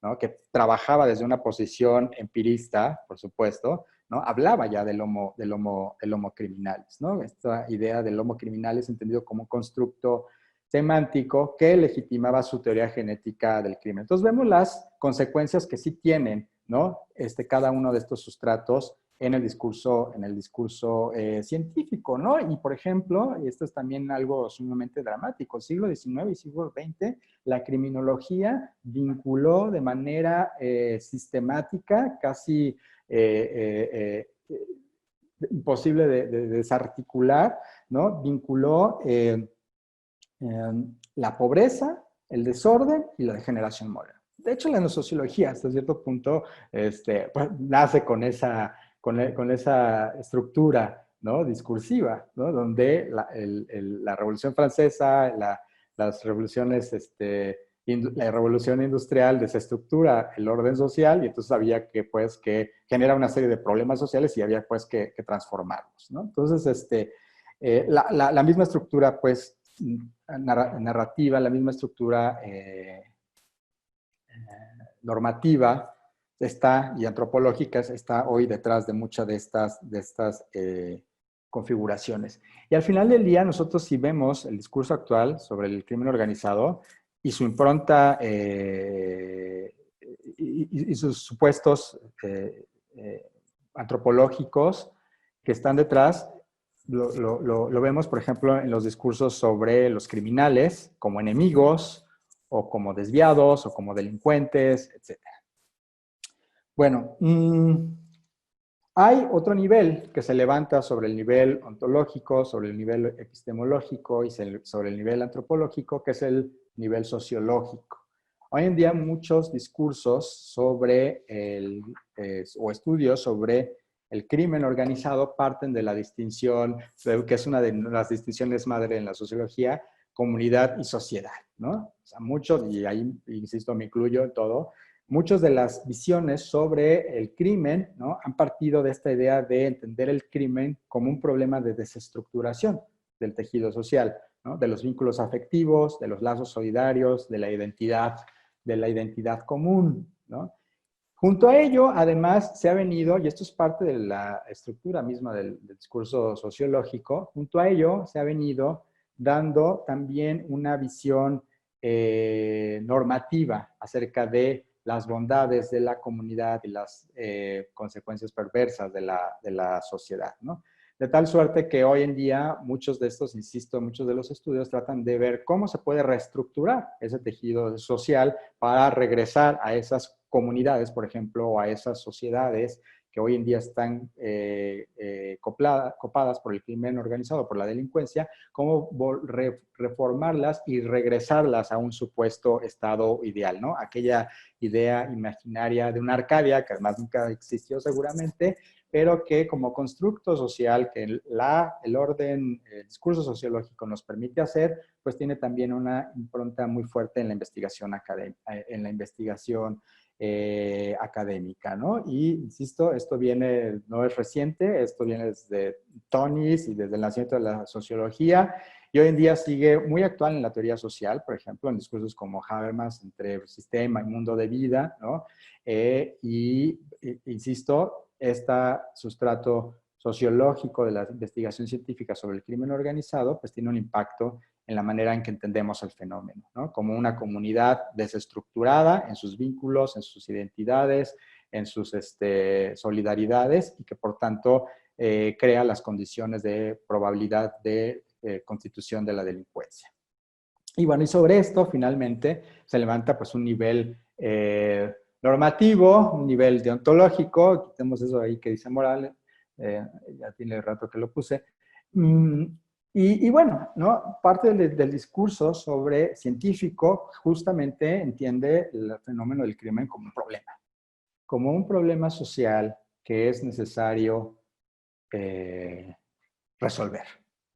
¿no? Que trabajaba desde una posición empirista, por supuesto, ¿no? Hablaba ya del homo criminalis, ¿no? Esta idea del homo criminalis entendido como un constructo semántico que legitimaba su teoría genética del crimen. Entonces vemos las consecuencias que sí tienen, ¿no? Cada uno de estos sustratos en el discurso científico, ¿no? Y, por ejemplo, y esto es también algo sumamente dramático, siglo XIX y siglo XX, la criminología vinculó de manera sistemática, casi imposible de desarticular, ¿no? Vinculó la pobreza, el desorden y la degeneración moral. De hecho, la sociología, hasta cierto punto, pues, nace con esa estructura, ¿no? Discursiva, ¿no? Donde la Revolución Francesa, las revoluciones, la revolución industrial desestructura el orden social, y entonces había que genera una serie de problemas sociales y había pues que transformarlos, ¿no? Entonces, la misma estructura, pues, narrativa, la misma estructura normativa y antropológica está hoy detrás de muchas de estas configuraciones. Y al final del día, nosotros, si vemos el discurso actual sobre el crimen organizado, y su impronta y sus supuestos antropológicos que están detrás, lo vemos, por ejemplo, en los discursos sobre los criminales como enemigos, o como desviados, o como delincuentes, etc. Bueno, hay otro nivel que se levanta sobre el nivel ontológico, sobre el nivel epistemológico y sobre el nivel antropológico, que es el nivel sociológico. Hoy en día muchos discursos sobre o estudios sobre el crimen organizado parten de la distinción, que es una de las distinciones madre en la sociología, comunidad y sociedad, ¿no? O sea, muchos, y ahí, insisto, me incluyo en todo, muchas de las visiones sobre el crimen, ¿no?, han partido de esta idea de entender el crimen como un problema de desestructuración del tejido social, ¿no?, de los vínculos afectivos, de los lazos solidarios, de la identidad común, ¿no? Junto a ello, además, se ha venido, y esto es parte de la estructura misma del discurso sociológico, junto a ello se ha venido dando también una visión normativa acerca de las bondades de la comunidad y las consecuencias perversas de la sociedad, ¿no? De tal suerte que hoy en día muchos de estos, insisto, muchos de los estudios tratan de ver cómo se puede reestructurar ese tejido social para regresar a esas comunidades, por ejemplo, o a esas sociedades que hoy en día están copadas por el crimen organizado, por la delincuencia, cómo reformarlas y regresarlas a un supuesto estado ideal, ¿no? Aquella idea imaginaria de una Arcadia, que además nunca existió seguramente, pero que como constructo social que el discurso sociológico nos permite hacer, pues tiene también una impronta muy fuerte en la investigación académica, ¿no? Y, insisto, esto no es reciente, esto viene desde Tonis y desde el nacimiento de la sociología, y hoy en día sigue muy actual en la teoría social, por ejemplo, en discursos como Habermas entre sistema y mundo de vida, ¿no? Insisto, este sustrato sociológico de la investigación científica sobre el crimen organizado, pues tiene un impacto en la manera en que entendemos el fenómeno, ¿no? Como una comunidad desestructurada en sus vínculos, en sus identidades, en sus solidaridades, y que por tanto crea las condiciones de probabilidad de constitución de la delincuencia. Y bueno, y sobre esto finalmente se levanta pues un nivel normativo, un nivel deontológico, quitemos eso ahí que dice Morales, ya tiene rato que lo puse, y bueno, ¿no? Parte del discurso sobre científico justamente entiende el fenómeno del crimen como un problema social que es necesario resolver,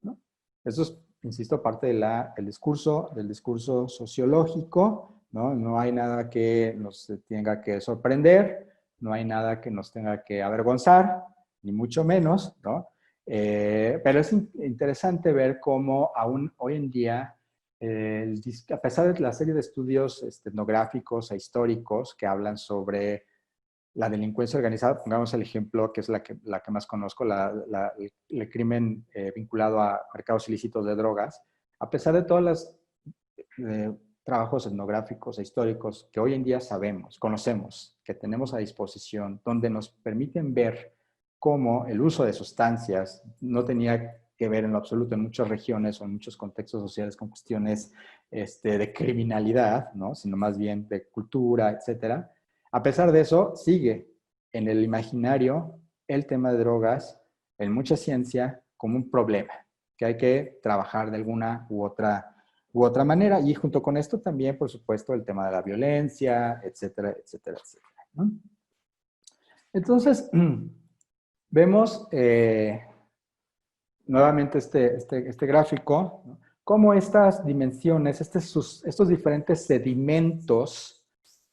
¿no? Eso es, insisto, parte del discurso sociológico, ¿no? No hay nada que nos tenga que sorprender, no hay nada que nos tenga que avergonzar, ni mucho menos, ¿no? Pero es interesante ver cómo aún hoy en día, a pesar de la serie de estudios etnográficos e históricos que hablan sobre la delincuencia organizada, pongamos el ejemplo que es la que más conozco, el crimen vinculado a mercados ilícitos de drogas, a pesar de todos los trabajos etnográficos e históricos que hoy en día conocemos, que tenemos a disposición, donde nos permiten ver cómo el uso de sustancias no tenía que ver en lo absoluto en muchas regiones o en muchos contextos sociales con cuestiones de criminalidad, ¿no?, sino más bien de cultura, etcétera. A pesar de eso, sigue en el imaginario el tema de drogas, en mucha ciencia, como un problema que hay que trabajar de alguna u otra manera. Y junto con esto también, por supuesto, el tema de la violencia, etcétera, etcétera, etcétera, ¿no? Entonces, vemos nuevamente este gráfico, ¿no?, cómo estas dimensiones, estos diferentes sedimentos,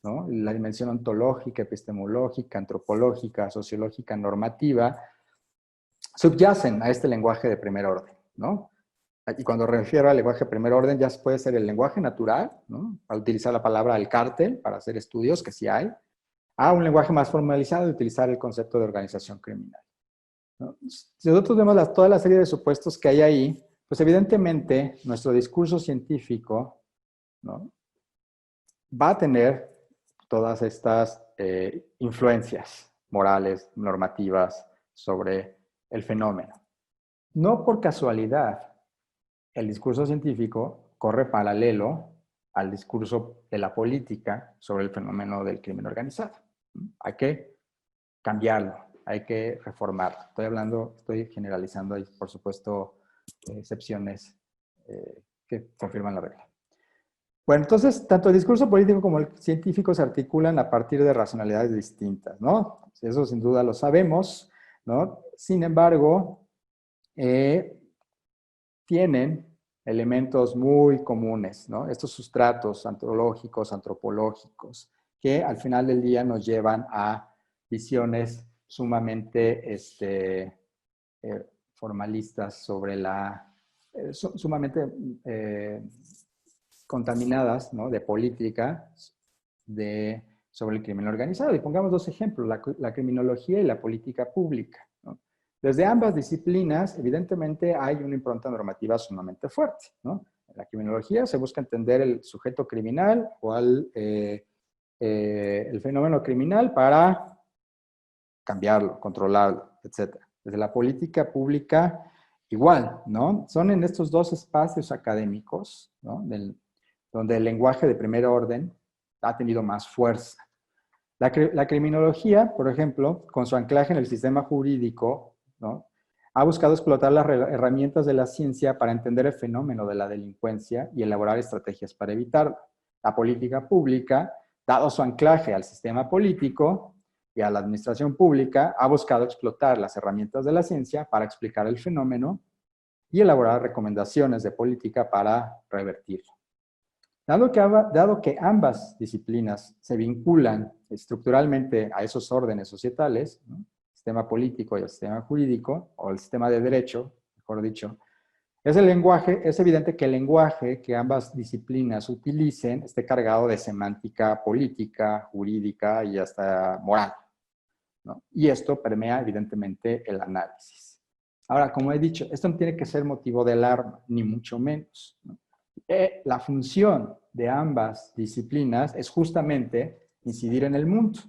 ¿no?, la dimensión ontológica, epistemológica, antropológica, sociológica, normativa, subyacen a este lenguaje de primer orden, ¿no? Y cuando refiero al lenguaje de primer orden, ya puede ser el lenguaje natural, ¿no?, al utilizar la palabra el cártel para hacer estudios, que sí hay, a un lenguaje más formalizado de utilizar el concepto de organización criminal, ¿no? Si nosotros vemos toda la serie de supuestos que hay ahí, pues evidentemente nuestro discurso científico, ¿no?, va a tener todas estas influencias morales, normativas sobre el fenómeno. No por casualidad, el discurso científico corre paralelo al discurso de la política sobre el fenómeno del crimen organizado. Hay que cambiarlo, hay que reformarlo. Estoy generalizando, hay por supuesto excepciones que confirman la regla. Bueno, entonces, tanto el discurso político como el científico se articulan a partir de racionalidades distintas, ¿no? Eso sin duda lo sabemos, ¿no? Sin embargo, tienen elementos muy comunes, ¿no? Estos sustratos antológicos, antropológicos, que al final del día nos llevan a visiones sumamente formalistas sobre sumamente contaminadas, ¿no? De política sobre el crimen organizado. Y pongamos dos ejemplos, la criminología y la política pública, ¿no? Desde ambas disciplinas, evidentemente, hay una impronta normativa sumamente fuerte, ¿no? En la criminología se busca entender el sujeto criminal o el fenómeno criminal para cambiarlo, controlarlo, etc. Desde la política pública, igual, ¿no? Son en estos dos espacios académicos, ¿no? Donde el lenguaje de primer orden ha tenido más fuerza. La criminología, por ejemplo, con su anclaje en el sistema jurídico, ¿no? Ha buscado explotar las herramientas de la ciencia para entender el fenómeno de la delincuencia y elaborar estrategias para evitarlo. La política pública, dado su anclaje al sistema político y a la administración pública, ha buscado explotar las herramientas de la ciencia para explicar el fenómeno y elaborar recomendaciones de política para revertirlo. Dado que ambas disciplinas se vinculan estructuralmente a esos órdenes societales, ¿no? El sistema político y el sistema jurídico, o el sistema de derecho, mejor dicho, es evidente que el lenguaje que ambas disciplinas utilicen esté cargado de semántica política, jurídica y hasta moral, ¿no? Y esto permea evidentemente el análisis. Ahora, como he dicho, esto no tiene que ser motivo de alarma, ni mucho menos, ¿no? La función de ambas disciplinas es justamente incidir en el mundo,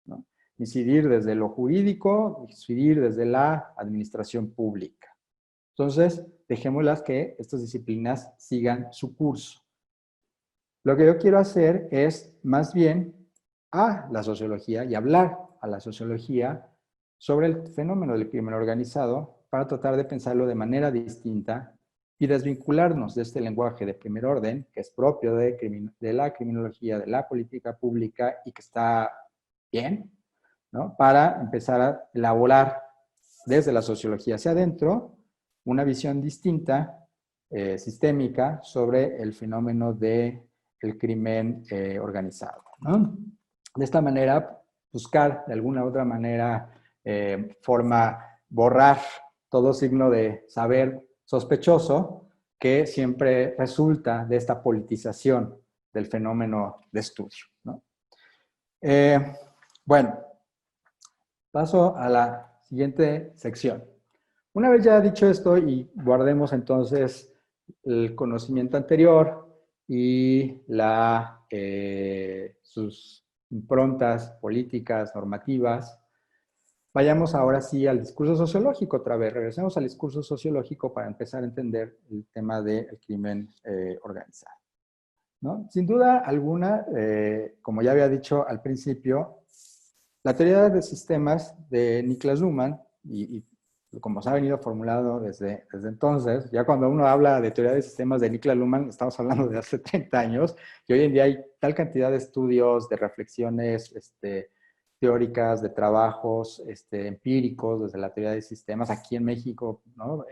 ¿no? Incidir desde lo jurídico, incidir desde la administración pública. Entonces, dejémoslas que estas disciplinas sigan su curso. Lo que yo quiero hacer es, más bien, a la sociología y hablar a la sociología sobre el fenómeno del crimen organizado para tratar de pensarlo de manera distinta y desvincularnos de este lenguaje de primer orden, que es propio de la criminología, de la política pública y que está bien, ¿no? Para empezar a elaborar desde la sociología hacia adentro una visión distinta, sistémica, sobre el fenómeno del crimen organizado, ¿no? De esta manera, buscar de alguna u otra manera, borrar todo signo de saber sospechoso que siempre resulta de esta politización del fenómeno de estudio, ¿no? Bueno, paso a la siguiente sección. Una vez ya dicho esto, y guardemos entonces el conocimiento anterior y sus improntas políticas, normativas, vayamos ahora sí al discurso sociológico otra vez. Regresemos al discurso sociológico para empezar a entender el tema del crimen organizado, ¿no? Sin duda alguna, como ya había dicho al principio, la teoría de sistemas de Niklas Luhmann, y como se ha venido formulado desde entonces, ya cuando uno habla de teoría de sistemas de Niklas Luhmann, estamos hablando de hace 30 años, y hoy en día hay tal cantidad de estudios, de reflexiones teóricas, de trabajos empíricos desde la teoría de sistemas. Aquí en México, ¿no?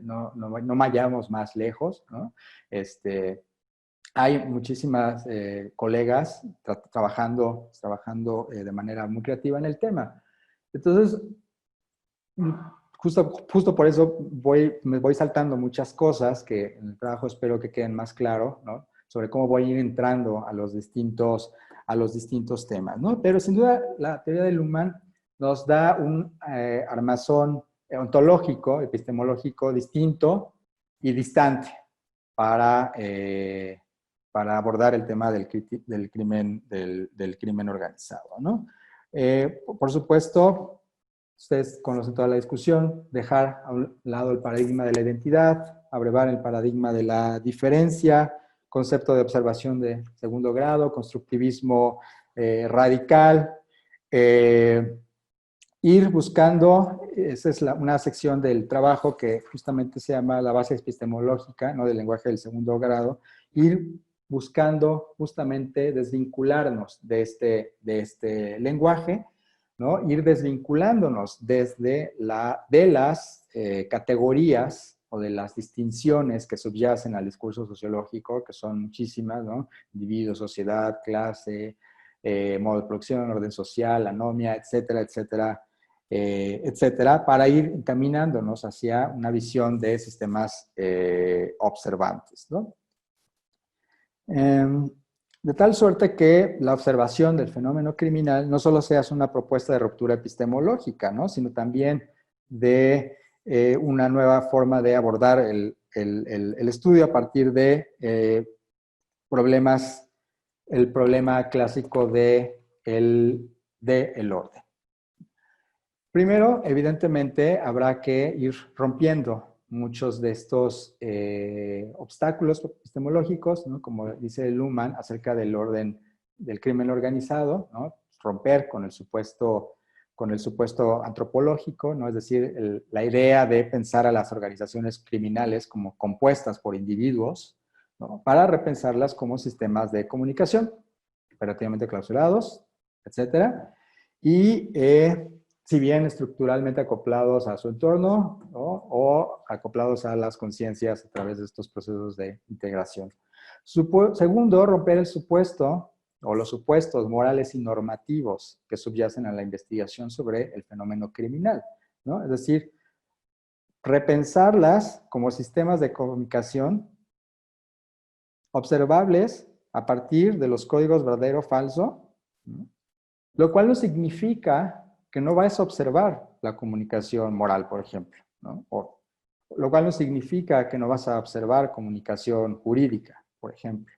No vayamos más lejos, ¿no? Hay muchísimas colegas trabajando de manera muy creativa en el tema. Entonces, justo por eso me voy saltando muchas cosas que en el trabajo espero que queden más claro, ¿no? Sobre cómo voy a ir entrando a los distintos temas, ¿no? Pero sin duda la teoría de Luhmann nos da un armazón ontológico, epistemológico distinto y distante para para abordar el tema del crimen organizado, ¿no? Por supuesto, ustedes conocen toda la discusión, dejar a un lado el paradigma de la identidad, abrevar el paradigma de la diferencia, concepto de observación de segundo grado, constructivismo radical, ir buscando, esa es una sección del trabajo que justamente se llama la base epistemológica, ¿no?, del lenguaje del segundo grado, ir buscando justamente desvincularnos de este lenguaje, ¿no? Ir desvinculándonos de las categorías o de las distinciones que subyacen al discurso sociológico, que son muchísimas, ¿no? Individuo, sociedad, clase, modo de producción, orden social, anomia, etcétera, etcétera, etcétera, para ir encaminándonos hacia una visión de sistemas observantes, ¿no? De tal suerte que la observación del fenómeno criminal no solo sea una propuesta de ruptura epistemológica, ¿no?, sino también de una nueva forma de abordar el estudio a partir de el problema clásico del orden. Primero, evidentemente, habrá que ir rompiendo muchos de estos obstáculos epistemológicos, ¿no?, como dice Luhmann acerca del orden del crimen organizado, ¿no?, romper con el supuesto antropológico, ¿no?, es decir, la idea de pensar a las organizaciones criminales como compuestas por individuos, ¿no?, para repensarlas como sistemas de comunicación, operativamente clausurados, etcétera, y si bien estructuralmente acoplados a su entorno, ¿no?, o acoplados a las conciencias a través de estos procesos de integración. Segundo, romper el supuesto o los supuestos morales y normativos que subyacen a la investigación sobre el fenómeno criminal, ¿no? Es decir, repensarlas como sistemas de comunicación observables a partir de los códigos verdadero-falso, ¿no?, lo cual no significa que no vayas a observar la comunicación moral, por ejemplo, ¿no? Lo cual no significa que no vas a observar comunicación jurídica, por ejemplo.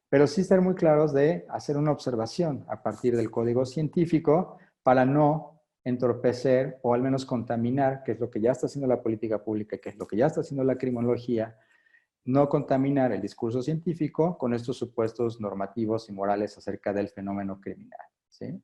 Pero sí ser muy claros de hacer una observación a partir del código científico para no entorpecer o al menos contaminar, que es lo que ya está haciendo la política pública, que es lo que ya está haciendo la criminología, no contaminar el discurso científico con estos supuestos normativos y morales acerca del fenómeno criminal, ¿sí?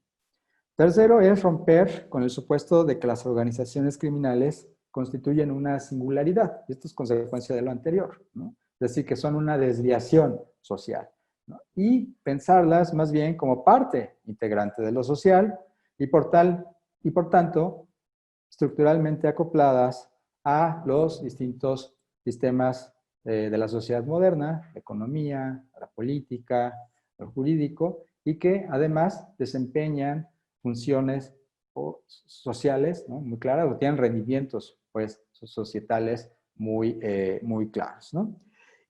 Tercero es romper con el supuesto de que las organizaciones criminales constituyen una singularidad. Y esto es consecuencia de lo anterior, ¿no? Es decir, que son una desviación social, ¿no?, y pensarlas más bien como parte integrante de lo social y por tanto estructuralmente acopladas a los distintos sistemas de la sociedad moderna, la economía, la política, lo jurídico, y que además desempeñan funciones sociales, ¿no?, muy claras, o tienen rendimientos, pues, societales muy claros, ¿no?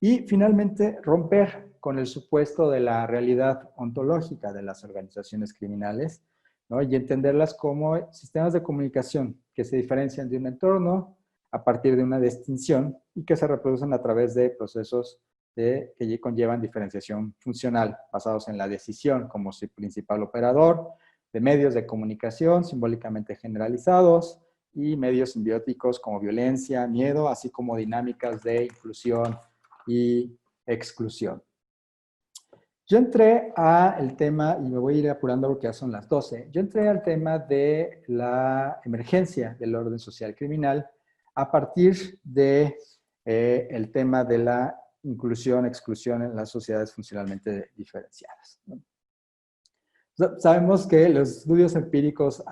Y finalmente, romper con el supuesto de la realidad ontológica de las organizaciones criminales, ¿no?, y entenderlas como sistemas de comunicación que se diferencian de un entorno a partir de una distinción y que se reproducen a través de procesos que conllevan diferenciación funcional basados en la decisión como su principal operador, de medios de comunicación simbólicamente generalizados y medios simbióticos como violencia, miedo, así como dinámicas de inclusión y exclusión. Yo entré al tema, y me voy a ir apurando porque ya son las 12, yo entré al tema de la emergencia del orden social criminal a partir de el tema de la inclusión, exclusión en las sociedades funcionalmente diferenciadas, ¿no? Sabemos que los estudios empíricos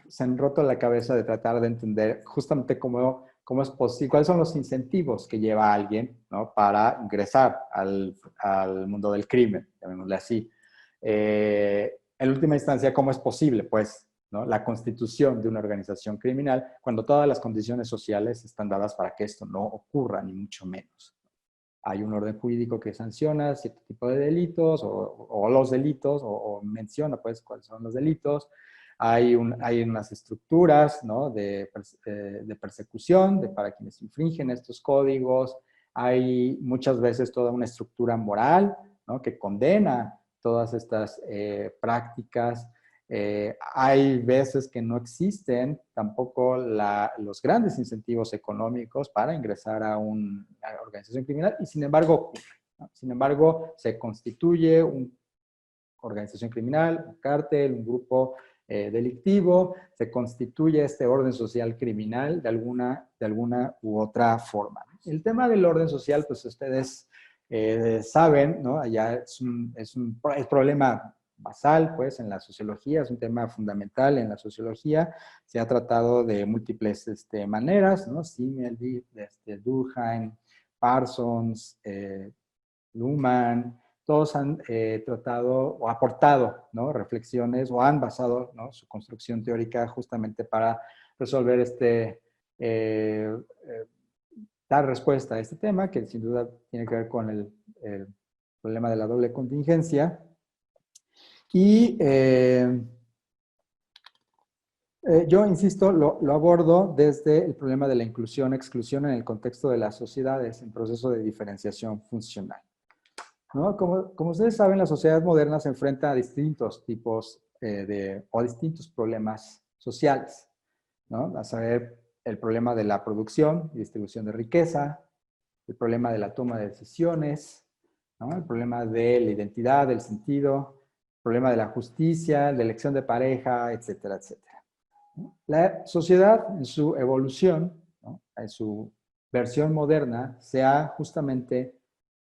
se han roto la cabeza de tratar de entender justamente cómo es posible, cuáles son los incentivos que lleva a alguien, ¿no?, para ingresar al mundo del crimen, llamémosle así. En última instancia, cómo es posible, pues, ¿no?, la constitución de una organización criminal cuando todas las condiciones sociales están dadas para que esto no ocurra, ni mucho menos. Hay un orden jurídico que sanciona cierto tipo de delitos o los delitos, o menciona, pues, cuáles son los delitos. Hay unas estructuras, ¿no?, de persecución para quienes infringen estos códigos. Hay muchas veces toda una estructura moral ¿no? Que condena todas estas prácticas. Hay veces que no existen tampoco los grandes incentivos económicos para ingresar a una organización criminal y sin embargo ocurre, ¿no? Sin embargo, se constituye una organización criminal, un cártel, un grupo delictivo, se constituye este orden social criminal de alguna u otra forma. El tema del orden social, pues ustedes saben, ¿no? Allá es problema basal, pues, en la sociología, es un tema fundamental en la sociología, se ha tratado de múltiples maneras, ¿no? Simmel, Durkheim, Parsons, Luhmann, todos han tratado o aportado, ¿no? Reflexiones o han basado, ¿no? Su construcción teórica justamente para resolver dar respuesta a este tema, que sin duda tiene que ver con el problema de la doble contingencia. Y yo, insisto, lo abordo desde el problema de la inclusión-exclusión en el contexto de las sociedades en proceso de diferenciación funcional, ¿no? Como ustedes saben, la sociedad moderna se enfrenta a distintos tipos o distintos problemas sociales, ¿no? A saber, el problema de la producción y distribución de riqueza, el problema de la toma de decisiones, ¿no? El problema de la identidad, del sentido, el problema de la justicia, la elección de pareja, etcétera, etcétera. La sociedad en su evolución, ¿no? En su versión moderna, se ha justamente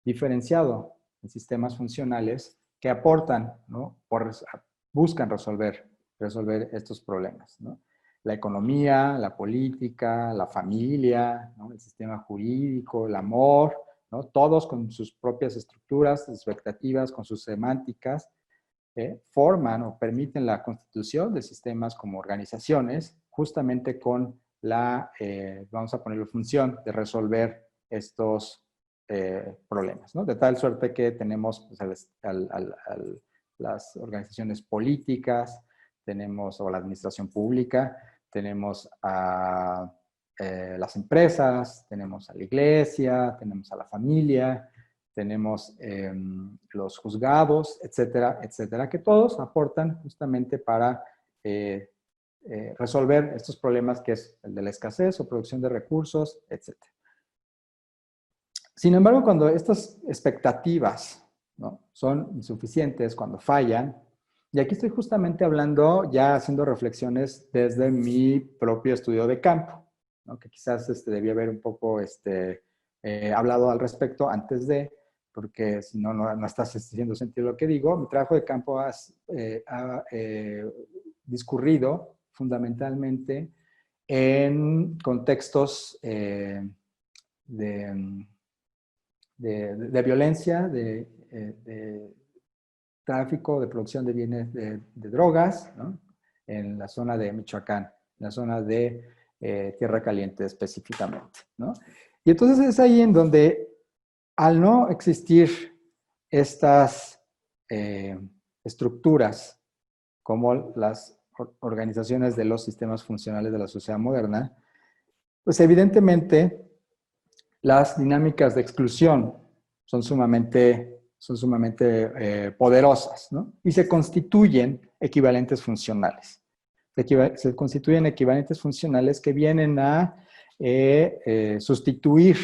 diferenciado en sistemas funcionales que aportan, ¿no? Buscan resolver estos problemas, ¿no? La economía, la política, la familia, ¿no? El sistema jurídico, el amor, ¿no? Todos con sus propias estructuras, expectativas, con sus semánticas, forman o permiten la constitución de sistemas como organizaciones, justamente con vamos a ponerlo, función de resolver estos problemas, ¿no? De tal suerte que tenemos pues, las organizaciones políticas, tenemos o la administración pública, tenemos a las empresas, tenemos a la iglesia, tenemos a la familia, tenemos los juzgados, etcétera, etcétera, que todos aportan justamente para resolver estos problemas que es el de la escasez o producción de recursos, etcétera. Sin embargo, cuando estas expectativas, ¿no? Son insuficientes, cuando fallan, y aquí estoy justamente hablando, ya haciendo reflexiones desde mi propio estudio de campo, ¿no? Que quizás debía haber un poco hablado al respecto antes de, porque si no, no estás haciendo sentido lo que digo. Mi trabajo de campo ha discurrido fundamentalmente en contextos de violencia, de tráfico, de producción de bienes de drogas, ¿no? En la zona de Michoacán, en la zona de Tierra Caliente específicamente, ¿no? Y entonces es ahí en donde, al no existir estas estructuras como las organizaciones de los sistemas funcionales de la sociedad moderna, pues evidentemente las dinámicas de exclusión son sumamente poderosas, ¿no? Y se constituyen equivalentes funcionales. Se constituyen equivalentes funcionales que vienen a sustituir,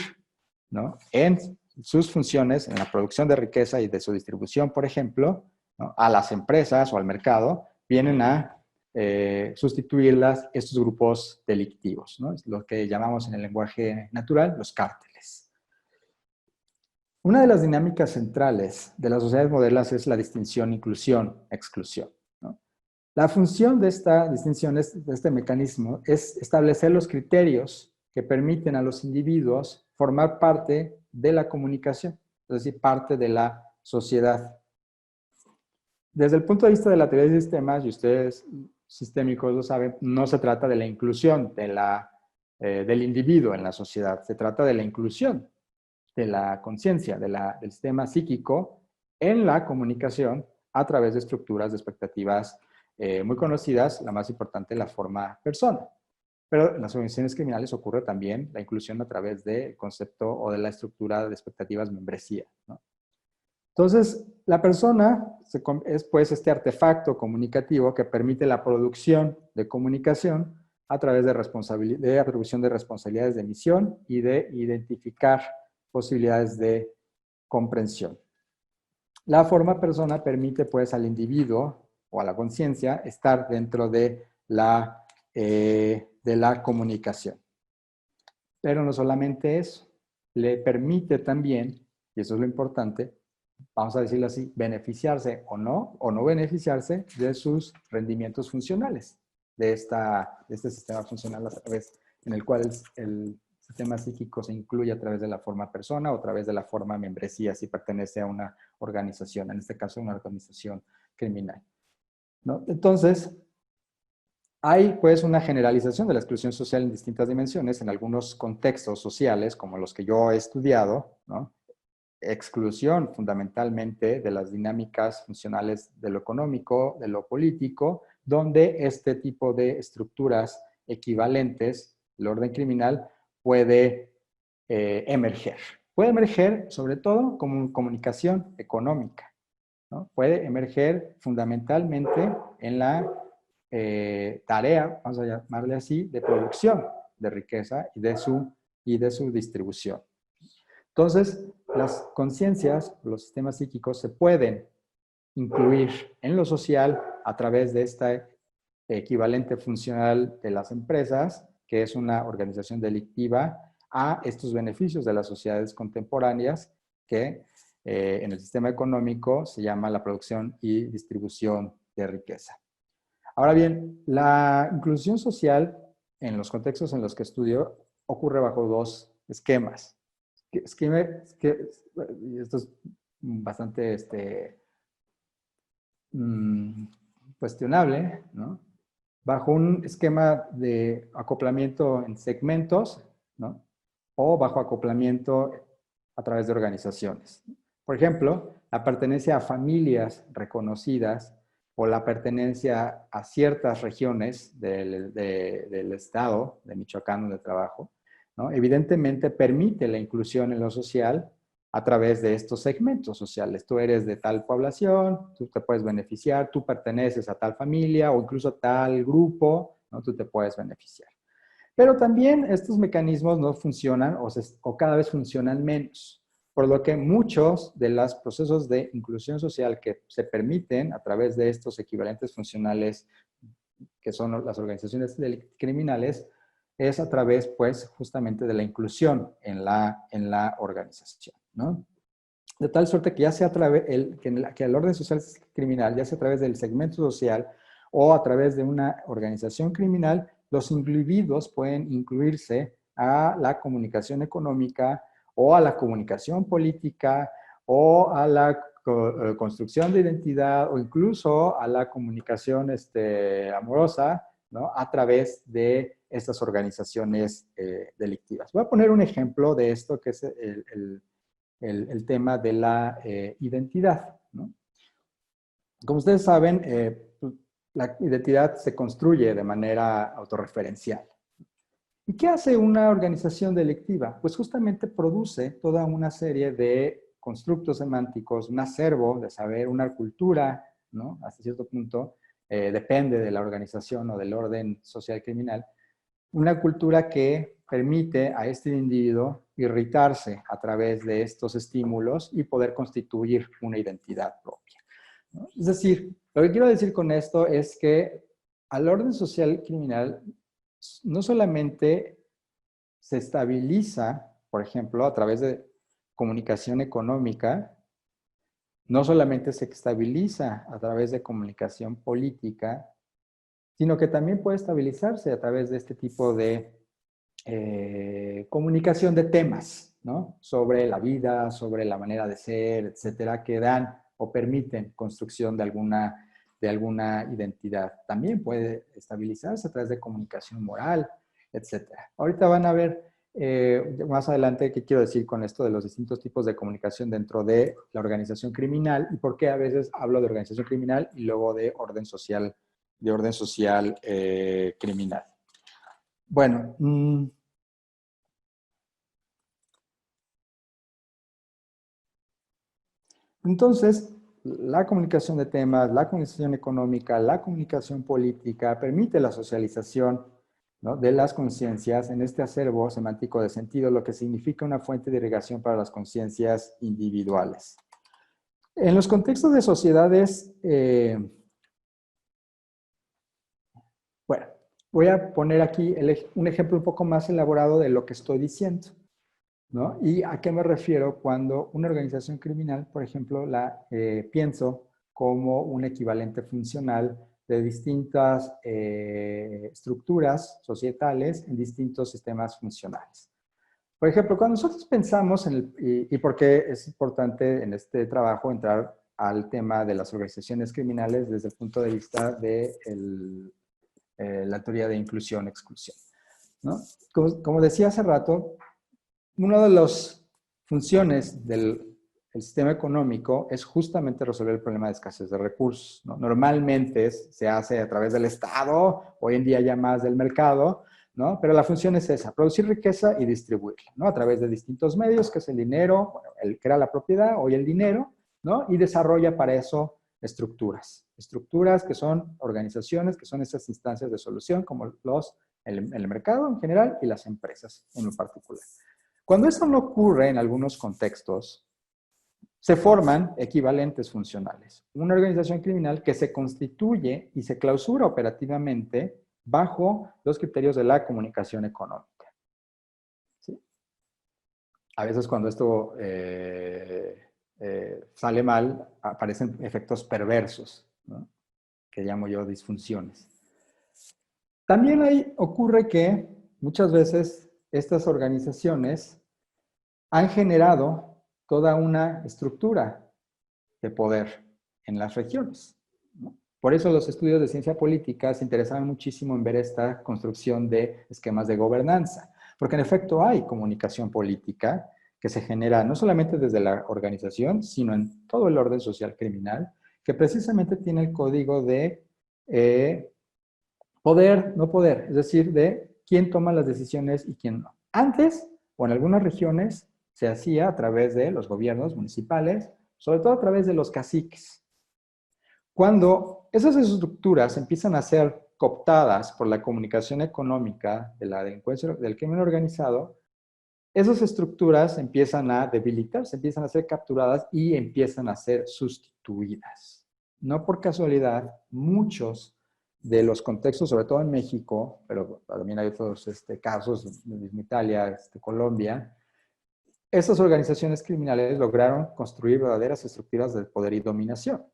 ¿no? En sus funciones, en la producción de riqueza y de su distribución, por ejemplo, ¿no? A las empresas o al mercado, vienen a sustituirlas estos grupos delictivos, ¿no? Es lo que llamamos en el lenguaje natural los cárteles. Una de las dinámicas centrales de las sociedades modernas es la distinción, inclusión, exclusión, ¿no? La función de esta distinción, de este mecanismo, es establecer los criterios que permiten a los individuos formar parte de la comunicación, es decir, parte de la sociedad. Desde el punto de vista de la teoría de sistemas, y ustedes sistémicos lo saben, no se trata de la inclusión del individuo en la sociedad, se trata de la inclusión de la conciencia, del sistema psíquico en la comunicación a través de estructuras de expectativas muy conocidas, la más importante, la forma persona. Pero en las organizaciones criminales ocurre también la inclusión a través del concepto o de la estructura de expectativas membresía, ¿no? Entonces, la persona es pues este artefacto comunicativo que permite la producción de comunicación a través de atribución de responsabilidades de emisión y de identificar posibilidades de comprensión. La forma persona permite pues al individuo o a la conciencia estar dentro de la comunicación. Pero no solamente eso, le permite también, y eso es lo importante, vamos a decirlo así, beneficiarse o no beneficiarse de sus rendimientos funcionales, de este sistema funcional a través en el cual el sistema psíquico se incluye a través de la forma persona o a través de la forma membresía, si pertenece a una organización, en este caso una organización criminal, ¿no? Entonces, hay pues una generalización de la exclusión social en distintas dimensiones, en algunos contextos sociales, como los que yo he estudiado, ¿no? Exclusión fundamentalmente de las dinámicas funcionales de lo económico, de lo político, donde este tipo de estructuras equivalentes, el orden criminal, puede emerger. Puede emerger sobre todo como comunicación económica, ¿no? Puede emerger fundamentalmente en la tarea, vamos a llamarle así, de producción de riqueza y de su distribución. Entonces, las conciencias, los sistemas psíquicos se pueden incluir en lo social a través de esta equivalente funcional de las empresas, que es una organización delictiva, a estos beneficios de las sociedades contemporáneas que en el sistema económico se llama la producción y distribución de riqueza. Ahora bien, la inclusión social en los contextos en los que estudio ocurre bajo dos esquemas. Esto es bastante cuestionable, ¿no? Bajo un esquema de acoplamiento en segmentos, ¿no? O bajo acoplamiento a través de organizaciones. Por ejemplo, la pertenencia a familias reconocidas o la pertenencia a ciertas regiones del estado de Michoacán donde trabajo, ¿no? Evidentemente permite la inclusión en lo social a través de estos segmentos sociales. Tú eres de tal población, tú te puedes beneficiar, tú perteneces a tal familia o incluso a tal grupo, ¿no? Tú te puedes beneficiar. Pero también estos mecanismos no funcionan o cada vez funcionan menos, por lo que muchos de los procesos de inclusión social que se permiten a través de estos equivalentes funcionales que son las organizaciones criminales, es a través, pues, justamente de la inclusión en la organización, ¿no? De tal suerte que ya sea a través, que el orden social criminal, ya sea a través del segmento social o a través de una organización criminal, los individuos pueden incluirse a la comunicación económica o a la comunicación política o a la construcción de identidad o incluso a la comunicación amorosa, ¿no? A través de estas organizaciones delictivas. Voy a poner un ejemplo de esto que es el tema de la identidad, ¿no? Como ustedes saben, la identidad se construye de manera autorreferencial. ¿Y qué hace una organización delictiva? Pues justamente produce toda una serie de constructos semánticos, un acervo de saber, una cultura, ¿no? Hasta cierto punto, depende de la organización o del orden social criminal, una cultura que permite a este individuo irritarse a través de estos estímulos y poder constituir una identidad propia, ¿no? Es decir, lo que quiero decir con esto es que al orden social criminal no solamente se estabiliza, por ejemplo, a través de comunicación económica, no solamente se estabiliza a través de comunicación política, sino que también puede estabilizarse a través de este tipo de comunicación de temas, ¿no? Sobre la vida, sobre la manera de ser, etcétera, que dan o permiten construcción de alguna identidad. También puede estabilizarse a través de comunicación moral, etcétera. Ahorita van a ver más adelante qué quiero decir con esto de los distintos tipos de comunicación dentro de la organización criminal y por qué a veces hablo de organización criminal y luego de orden social criminal. Bueno, Entonces, la comunicación de temas, la comunicación económica, la comunicación política permite la socialización, ¿no?, de las conciencias en este acervo semántico de sentido, lo que significa una fuente de irrigación para las conciencias individuales. En los contextos de sociedades, bueno, voy a poner aquí un ejemplo un poco más elaborado de lo que estoy diciendo, ¿no? ¿Y a qué me refiero cuando una organización criminal, por ejemplo, la pienso como un equivalente funcional de distintas estructuras societales en distintos sistemas funcionales? Por ejemplo, cuando nosotros pensamos y por qué es importante en este trabajo entrar al tema de las organizaciones criminales desde el punto de vista de la teoría de inclusión-exclusión, ¿no? Como decía hace rato, una de las funciones del sistema económico es justamente resolver el problema de escasez de recursos, ¿no? Normalmente se hace a través del Estado, hoy en día ya más del mercado, ¿no? Pero la función es esa, producir riqueza y distribuirla, ¿no? A través de distintos medios, que es el dinero, bueno, el que era la propiedad, hoy el dinero, ¿no? Y desarrolla para eso estructuras que son organizaciones, que son esas instancias de solución, como el mercado en general y las empresas en lo particular. Cuando eso no ocurre en algunos contextos, se forman equivalentes funcionales. Una organización criminal que se constituye y se clausura operativamente bajo los criterios de la comunicación económica. ¿Sí? A veces cuando esto sale mal, aparecen efectos perversos, ¿no?, que llamo yo disfunciones. También ocurre que muchas veces estas organizaciones han generado toda una estructura de poder en las regiones, ¿no? Por eso los estudios de ciencia política se interesaban muchísimo en ver esta construcción de esquemas de gobernanza, porque en efecto hay comunicación política que se genera no solamente desde la organización, sino en todo el orden social criminal, que precisamente tiene el código de poder, no poder, es decir, de quién toma las decisiones y quién no. Antes, o en algunas regiones, se hacía a través de los gobiernos municipales, sobre todo a través de los caciques. Cuando esas estructuras empiezan a ser cooptadas por la comunicación económica de la delincuencia, del crimen organizado, esas estructuras empiezan a debilitarse, empiezan a ser capturadas y empiezan a ser sustituidas. No por casualidad, muchos de los contextos, sobre todo en México, pero también hay otros casos, en Italia, Colombia, estas organizaciones criminales lograron construir verdaderas estructuras de poder y dominación,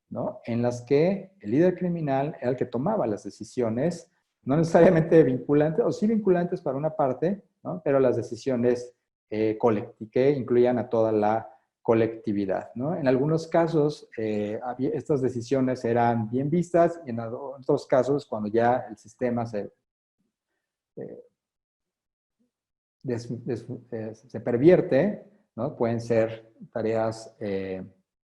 ¿no?, en las que el líder criminal era el que tomaba las decisiones, no necesariamente vinculantes, o sí vinculantes para una parte, ¿no?, pero las decisiones que incluían a toda la colectividad, ¿no? En algunos casos, estas decisiones eran bien vistas, y en otros casos, cuando ya el sistema se pervierte, ¿no?, pueden ser tareas,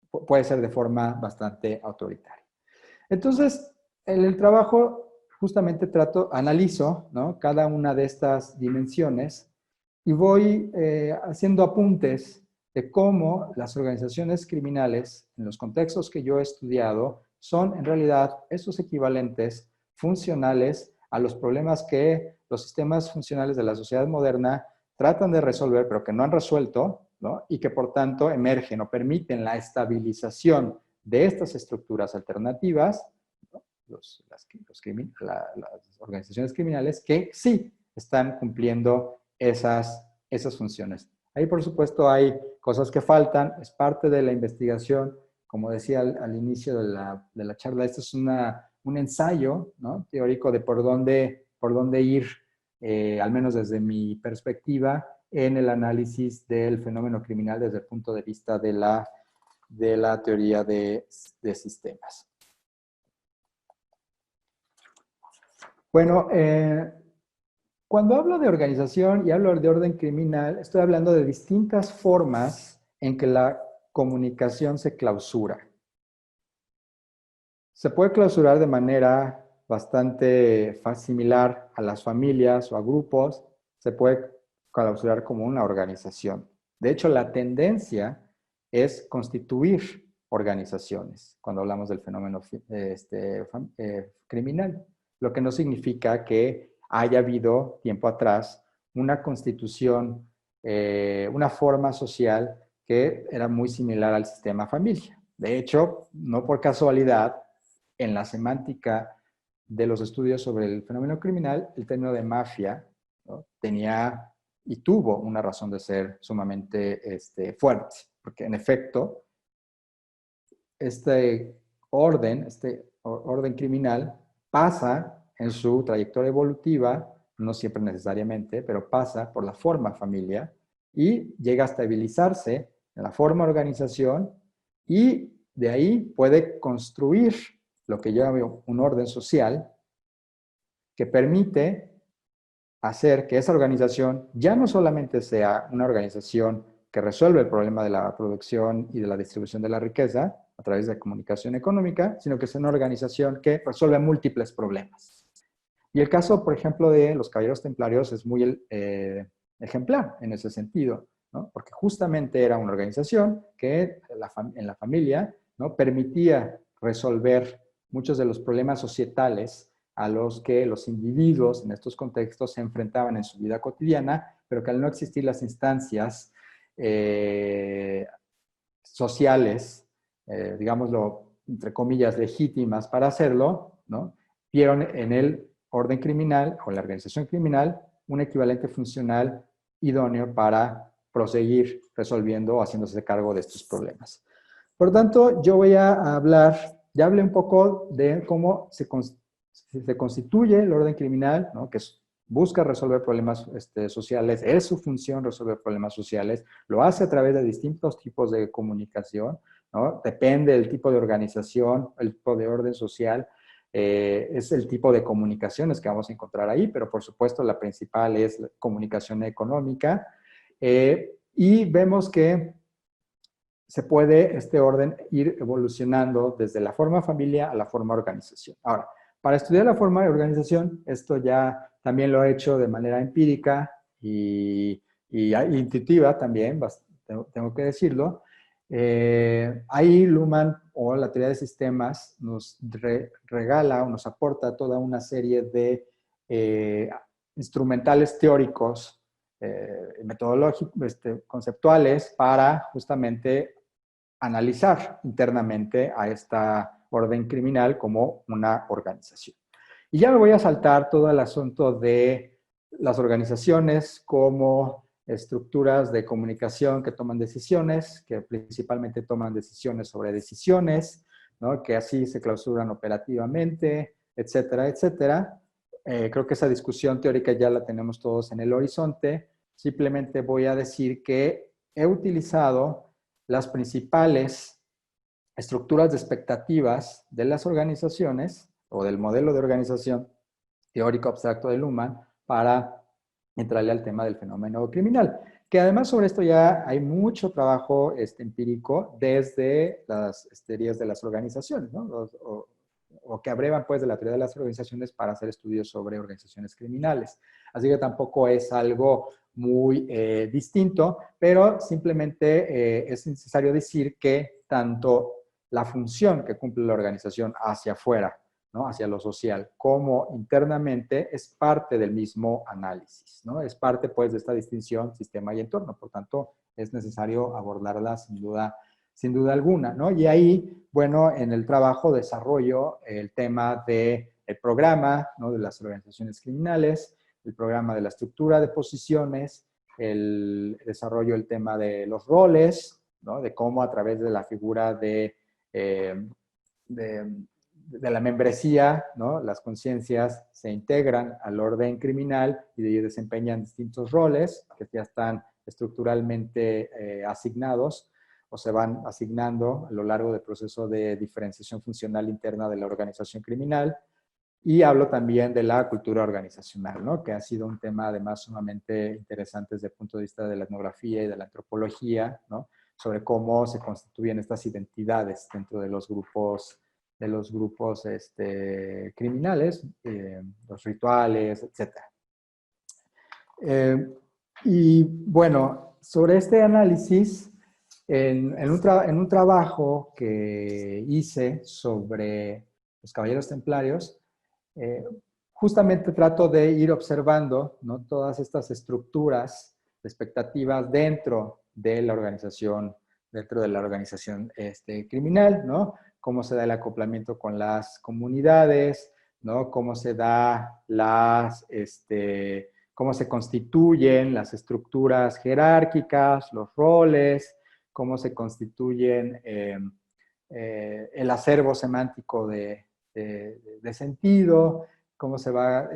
puede ser de forma bastante autoritaria. Entonces, en el trabajo justamente analizo, ¿no?, cada una de estas dimensiones y voy haciendo apuntes de cómo las organizaciones criminales, en los contextos que yo he estudiado, son en realidad esos equivalentes funcionales a los problemas que los sistemas funcionales de la sociedad moderna tratan de resolver, pero que no han resuelto, ¿no?, y que por tanto emergen o permiten la estabilización de estas estructuras alternativas, ¿no?, las organizaciones criminales que sí están cumpliendo esas funciones. Ahí, por supuesto, hay cosas que faltan, es parte de la investigación. Como decía al inicio de la charla, esto es un ensayo, ¿no?, teórico de por dónde ir, al menos desde mi perspectiva, en el análisis del fenómeno criminal desde el punto de vista de la teoría de sistemas. Bueno, cuando hablo de organización y hablo de orden criminal, estoy hablando de distintas formas en que la comunicación se clausura. Se puede clausurar de manera bastante similar a las familias o a grupos, se puede clausurar como una organización. De hecho, la tendencia es constituir organizaciones, cuando hablamos del fenómeno criminal, lo que no significa que haya habido tiempo atrás una constitución, una forma social que era muy similar al sistema familia. De hecho, no por casualidad, en la semántica de los estudios sobre el fenómeno criminal, el término de mafia, ¿no?, tenía y tuvo una razón de ser sumamente fuerte, porque en efecto, este orden criminal pasa en su trayectoria evolutiva, no siempre necesariamente, pero pasa por la forma familia y llega a estabilizarse en la forma organización y de ahí puede construir lo que yo llamo un orden social que permite hacer que esa organización ya no solamente sea una organización que resuelve el problema de la producción y de la distribución de la riqueza a través de comunicación económica, sino que sea una organización que resuelve múltiples problemas. Y el caso, por ejemplo, de los Caballeros Templarios es muy ejemplar en ese sentido, ¿no? Porque justamente era una organización que en la familia, ¿no?, permitía resolver muchos de los problemas societales a los que los individuos en estos contextos se enfrentaban en su vida cotidiana, pero que al no existir las instancias sociales, digámoslo, entre comillas, legítimas para hacerlo, ¿no?, vieron en el orden criminal o la organización criminal un equivalente funcional idóneo para proseguir resolviendo o haciéndose cargo de estos problemas. Por lo tanto, yo voy a hablar, ya hablé un poco de cómo se constituye el orden criminal, ¿no?, que busca resolver problemas sociales, es su función resolver problemas sociales, lo hace a través de distintos tipos de comunicación, ¿no? Depende del tipo de organización, el tipo de orden social, es el tipo de comunicaciones que vamos a encontrar ahí, pero por supuesto la principal es la comunicación económica, y vemos que se puede este orden ir evolucionando desde la forma familia a la forma organización. Ahora, para estudiar la forma de organización, esto ya también lo he hecho de manera empírica y intuitiva también, tengo que decirlo. Ahí Luhmann o la teoría de sistemas nos regala o nos aporta toda una serie de instrumentales teóricos, metodológicos, conceptuales para justamente analizar internamente a esta orden criminal como una organización. Y ya me voy a saltar todo el asunto de las organizaciones como estructuras de comunicación que toman decisiones, que principalmente toman decisiones sobre decisiones, ¿no?, que así se clausuran operativamente, etcétera, etcétera. Creo que esa discusión teórica ya la tenemos todos en el horizonte. Simplemente voy a decir que he utilizado las principales estructuras de expectativas de las organizaciones o del modelo de organización teórico abstracto de Luhmann para entrarle al tema del fenómeno criminal. Que además sobre esto ya hay mucho trabajo empírico desde las teorías de las organizaciones, ¿no?, o que abrevan pues de la teoría de las organizaciones para hacer estudios sobre organizaciones criminales. Así que tampoco es algo muy distinto, pero simplemente es necesario decir que tanto la función que cumple la organización hacia afuera, ¿no?, hacia lo social, como internamente es parte del mismo análisis, ¿no? Es parte pues de esta distinción sistema y entorno, por tanto es necesario abordarla sin duda alguna, ¿no? Y ahí, bueno, en el trabajo desarrollo el tema del programa, ¿no?, de las organizaciones criminales, el programa de la estructura de posiciones, desarrollo el tema de los roles, ¿no?, de cómo a través de la figura de la membresía, ¿no?, las conciencias se integran al orden criminal y de ahí desempeñan distintos roles que ya están estructuralmente asignados o se van asignando a lo largo del proceso de diferenciación funcional interna de la organización criminal. Y hablo también de la cultura organizacional, ¿no?, que ha sido un tema además sumamente interesante desde el punto de vista de la etnografía y de la antropología, ¿no?, sobre cómo se constituyen estas identidades dentro de los grupos criminales, los rituales, etc. Y bueno, sobre este análisis, en un trabajo que hice sobre los caballeros templarios, eh, justamente trato de ir observando, ¿no?, todas estas estructuras, expectativas dentro de la organización criminal, ¿no? Cómo se da el acoplamiento con las comunidades, ¿no? Cómo se da cómo se constituyen las estructuras jerárquicas, los roles, cómo se constituyen el acervo semántico de sentido, cómo se va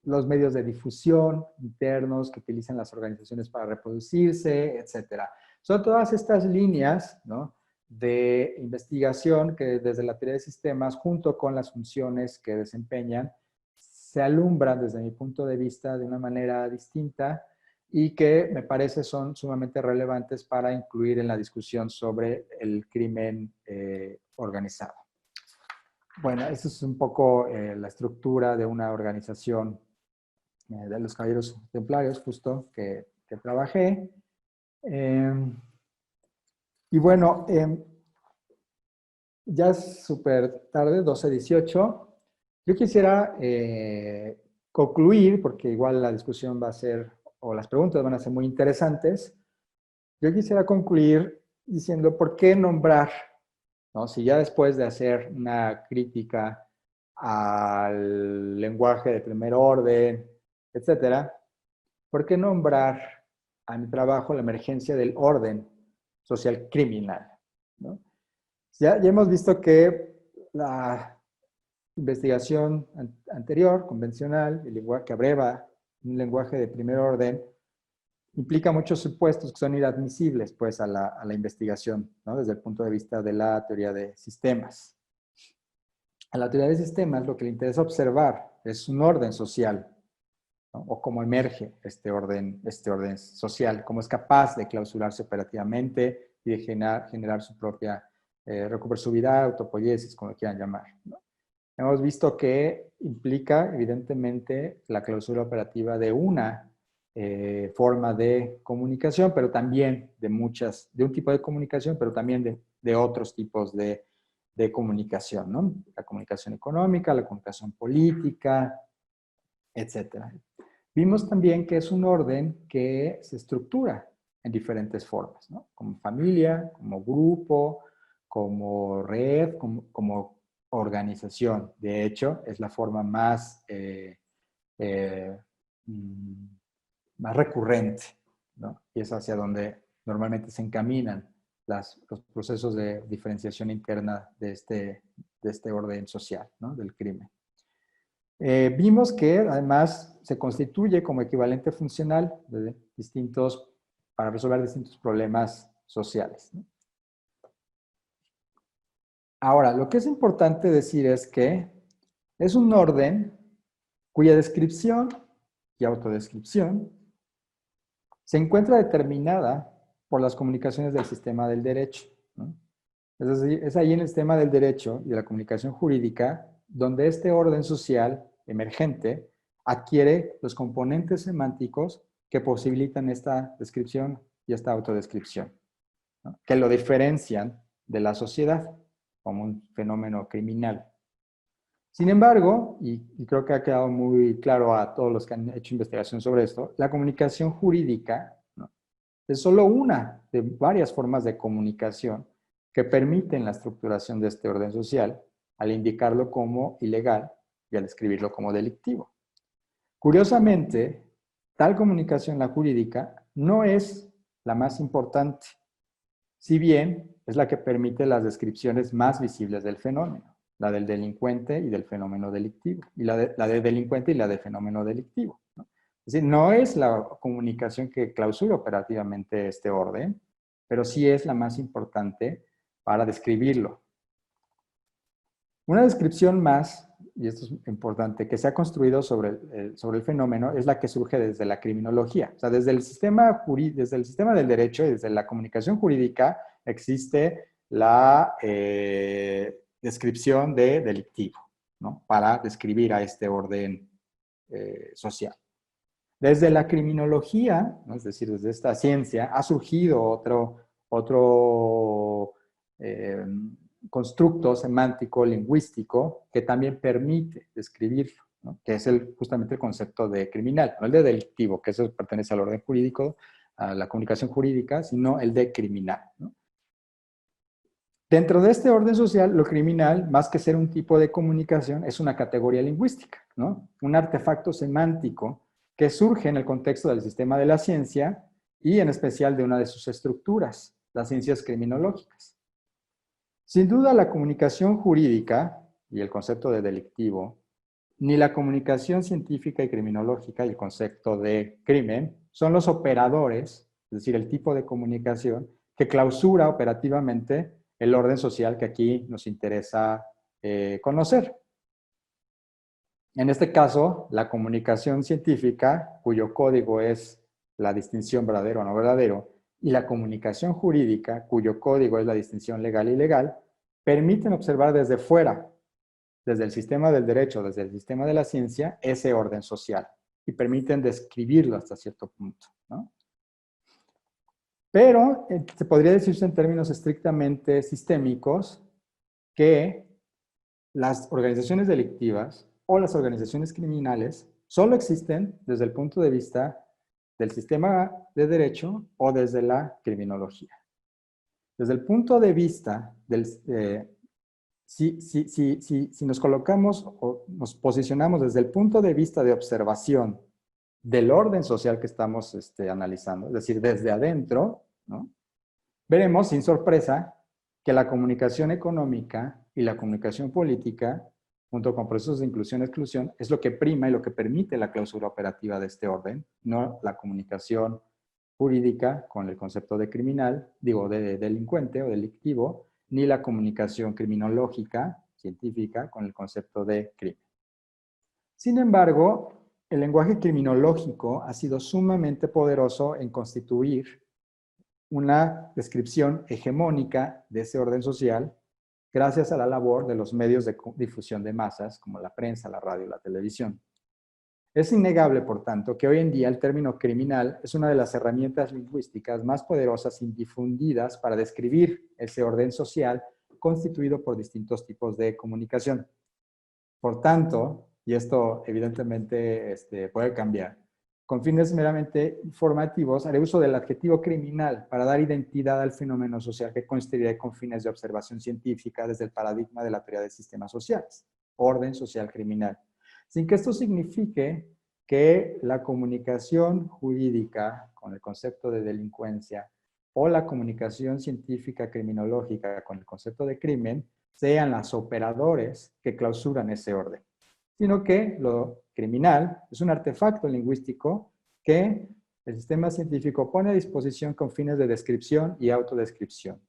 los medios de difusión internos que utilizan las organizaciones para reproducirse, etcétera. Son todas estas líneas, ¿no?, de investigación que desde la teoría de sistemas, junto con las funciones que desempeñan, se alumbran desde mi punto de vista de una manera distinta y que me parece son sumamente relevantes para incluir en la discusión sobre el crimen organizado. Bueno, esa es un poco la estructura de una organización de los Caballeros Templarios, justo que trabajé. Y bueno, ya es súper tarde, 12:18. Yo quisiera concluir, porque igual la discusión va a ser, o las preguntas van a ser muy interesantes. Yo quisiera concluir diciendo por qué nombrar, ¿no? Si ya después de hacer una crítica al lenguaje de primer orden, etcétera, ¿por qué nombrar a mi trabajo la emergencia del orden social criminal, ¿no? Ya hemos visto que la investigación anterior, convencional, el lenguaje que abreva un lenguaje de primer orden, implica muchos supuestos que son inadmisibles pues, a la investigación, ¿no?, desde el punto de vista de la teoría de sistemas. A la teoría de sistemas lo que le interesa observar es un orden social, ¿no?, o cómo emerge este orden social, cómo es capaz de clausurarse operativamente y de generar su propia recuperabilidad, autopoiesis, como lo quieran llamar, ¿no? Hemos visto que implica, evidentemente, la clausura operativa de una forma de comunicación, pero también de un tipo de comunicación, pero también de otros tipos de comunicación, ¿no? La comunicación económica, la comunicación política, etcétera. Vimos también que es un orden que se estructura en diferentes formas, ¿no? Como familia, como grupo, como red, como organización. De hecho, es la forma más recurrente, ¿no? Y es hacia donde normalmente se encaminan los procesos de diferenciación interna de este orden social, ¿no?, del crimen. Vimos que además se constituye como equivalente funcional para resolver distintos problemas sociales, ¿no? Ahora, lo que es importante decir es que es un orden cuya descripción y autodescripción se encuentra determinada por las comunicaciones del sistema del derecho, ¿no? Es decir, es ahí en el sistema del derecho y de la comunicación jurídica donde este orden social emergente adquiere los componentes semánticos que posibilitan esta descripción y esta autodescripción, ¿no?, que lo diferencian de la sociedad como un fenómeno criminal. Sin embargo, y creo que ha quedado muy claro a todos los que han hecho investigación sobre esto, la comunicación jurídica, ¿no?, es solo una de varias formas de comunicación que permiten la estructuración de este orden social al indicarlo como ilegal y al describirlo como delictivo. Curiosamente, tal comunicación, la jurídica, no es la más importante, si bien es la que permite las descripciones más visibles del fenómeno, la del delincuente y del fenómeno delictivo, y la del delincuente y la del fenómeno delictivo, ¿no? Es decir, no es la comunicación que clausura operativamente este orden, pero sí es la más importante para describirlo. Una descripción más, y esto es importante, que se ha construido sobre el fenómeno es la que surge desde la criminología. O sea, desde el sistema del derecho y desde la comunicación jurídica existe la descripción de delictivo, ¿no?, para describir a este orden social. Desde la criminología, ¿no?, es decir, desde esta ciencia, ha surgido otro constructo semántico lingüístico que también permite describirlo, ¿no? Que es justamente el concepto de criminal, no el de delictivo, que eso pertenece al orden jurídico, a la comunicación jurídica, sino el de criminal, ¿no? Dentro de este orden social, lo criminal, más que ser un tipo de comunicación, es una categoría lingüística, ¿no? Un artefacto semántico que surge en el contexto del sistema de la ciencia y en especial de una de sus estructuras, las ciencias criminológicas. Sin duda, la comunicación jurídica y el concepto de delictivo, ni la comunicación científica y criminológica y el concepto de crimen son los operadores, es decir, el tipo de comunicación que clausura operativamente el orden social que aquí nos interesa conocer. En este caso, la comunicación científica, cuyo código es la distinción verdadero o no verdadero, y la comunicación jurídica, cuyo código es la distinción legal y ilegal, permiten observar desde fuera, desde el sistema del derecho, desde el sistema de la ciencia, ese orden social y permiten describirlo hasta cierto punto, ¿no? Pero se podría decirse en términos estrictamente sistémicos que las organizaciones delictivas o las organizaciones criminales solo existen desde el punto de vista del sistema de derecho o desde la criminología. Desde el punto de vista del... si nos colocamos o nos posicionamos desde el punto de vista de observación del orden social que estamos analizando, es decir, desde adentro, ¿no? Veremos sin sorpresa que la comunicación económica y la comunicación política, junto con procesos de inclusión y exclusión, es lo que prima y lo que permite la clausura operativa de este orden, no la comunicación jurídica con el concepto de criminal, digo, de delincuente o delictivo, ni la comunicación criminológica, científica, con el concepto de crimen. Sin embargo, el lenguaje criminológico ha sido sumamente poderoso en constituir una descripción hegemónica de ese orden social gracias a la labor de los medios de difusión de masas como la prensa, la radio y la televisión. Es innegable, por tanto, que hoy en día el término criminal es una de las herramientas lingüísticas más poderosas y difundidas para describir ese orden social constituido por distintos tipos de comunicación. Por tanto, y esto evidentemente puede cambiar, con fines meramente informativos, haré uso del adjetivo criminal para dar identidad al fenómeno social que constituiré con fines de observación científica desde el paradigma de la teoría de sistemas sociales, orden social criminal, sin que esto signifique que la comunicación jurídica con el concepto de delincuencia o la comunicación científica criminológica con el concepto de crimen sean los operadores que clausuran ese orden, sino que lo criminal es un artefacto lingüístico que el sistema científico pone a disposición con fines de descripción y autodescripción,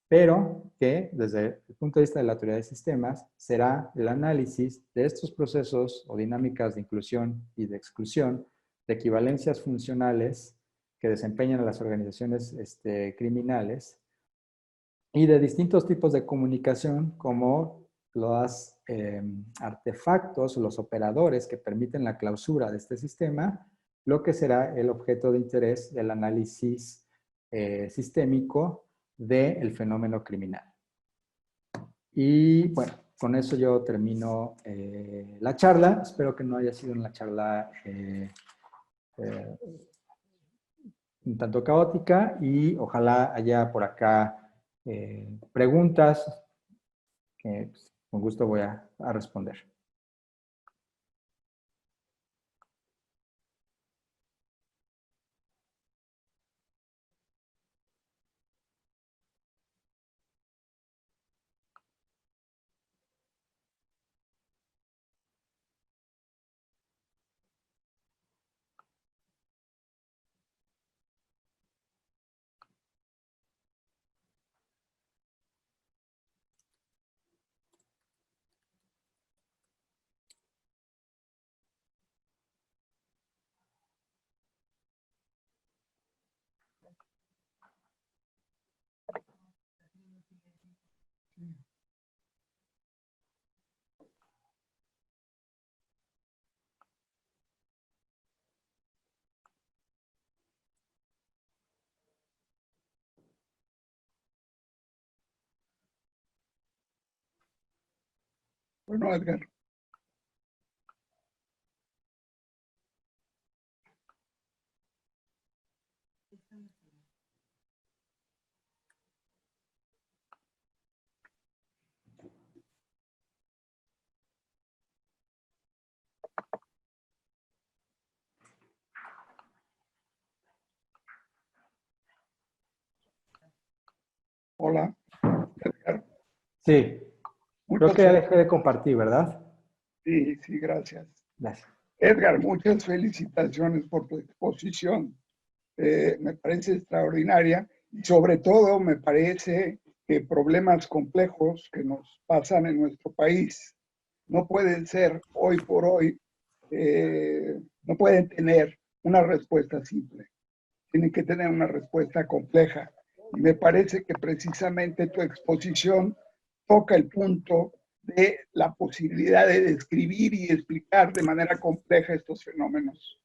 pero que desde el punto de vista de la teoría de sistemas será el análisis de estos procesos o dinámicas de inclusión y de exclusión, de equivalencias funcionales que desempeñan las organizaciones criminales y de distintos tipos de comunicación como los artefactos o los operadores que permiten la clausura de este sistema, lo que será el objeto de interés del análisis sistémico del fenómeno criminal. Y bueno, con eso yo termino la charla. Espero que no haya sido una charla un tanto caótica y ojalá haya por acá preguntas que pues, con gusto voy a responder. Bueno, Edgar. Hola, Edgar. Sí, creo Muchas que ya dejé de compartir, ¿verdad? sí, sí, gracias. Gracias. Edgar, muchas felicitaciones por tu exposición. Me parece extraordinaria y sobre todo me parece que problemas complejos que nos pasan en nuestro país no pueden ser hoy por hoy, no pueden tener una respuesta simple, tienen que tener una respuesta compleja. Y me parece que precisamente tu exposición toca el punto de la posibilidad de describir y explicar de manera compleja estos fenómenos.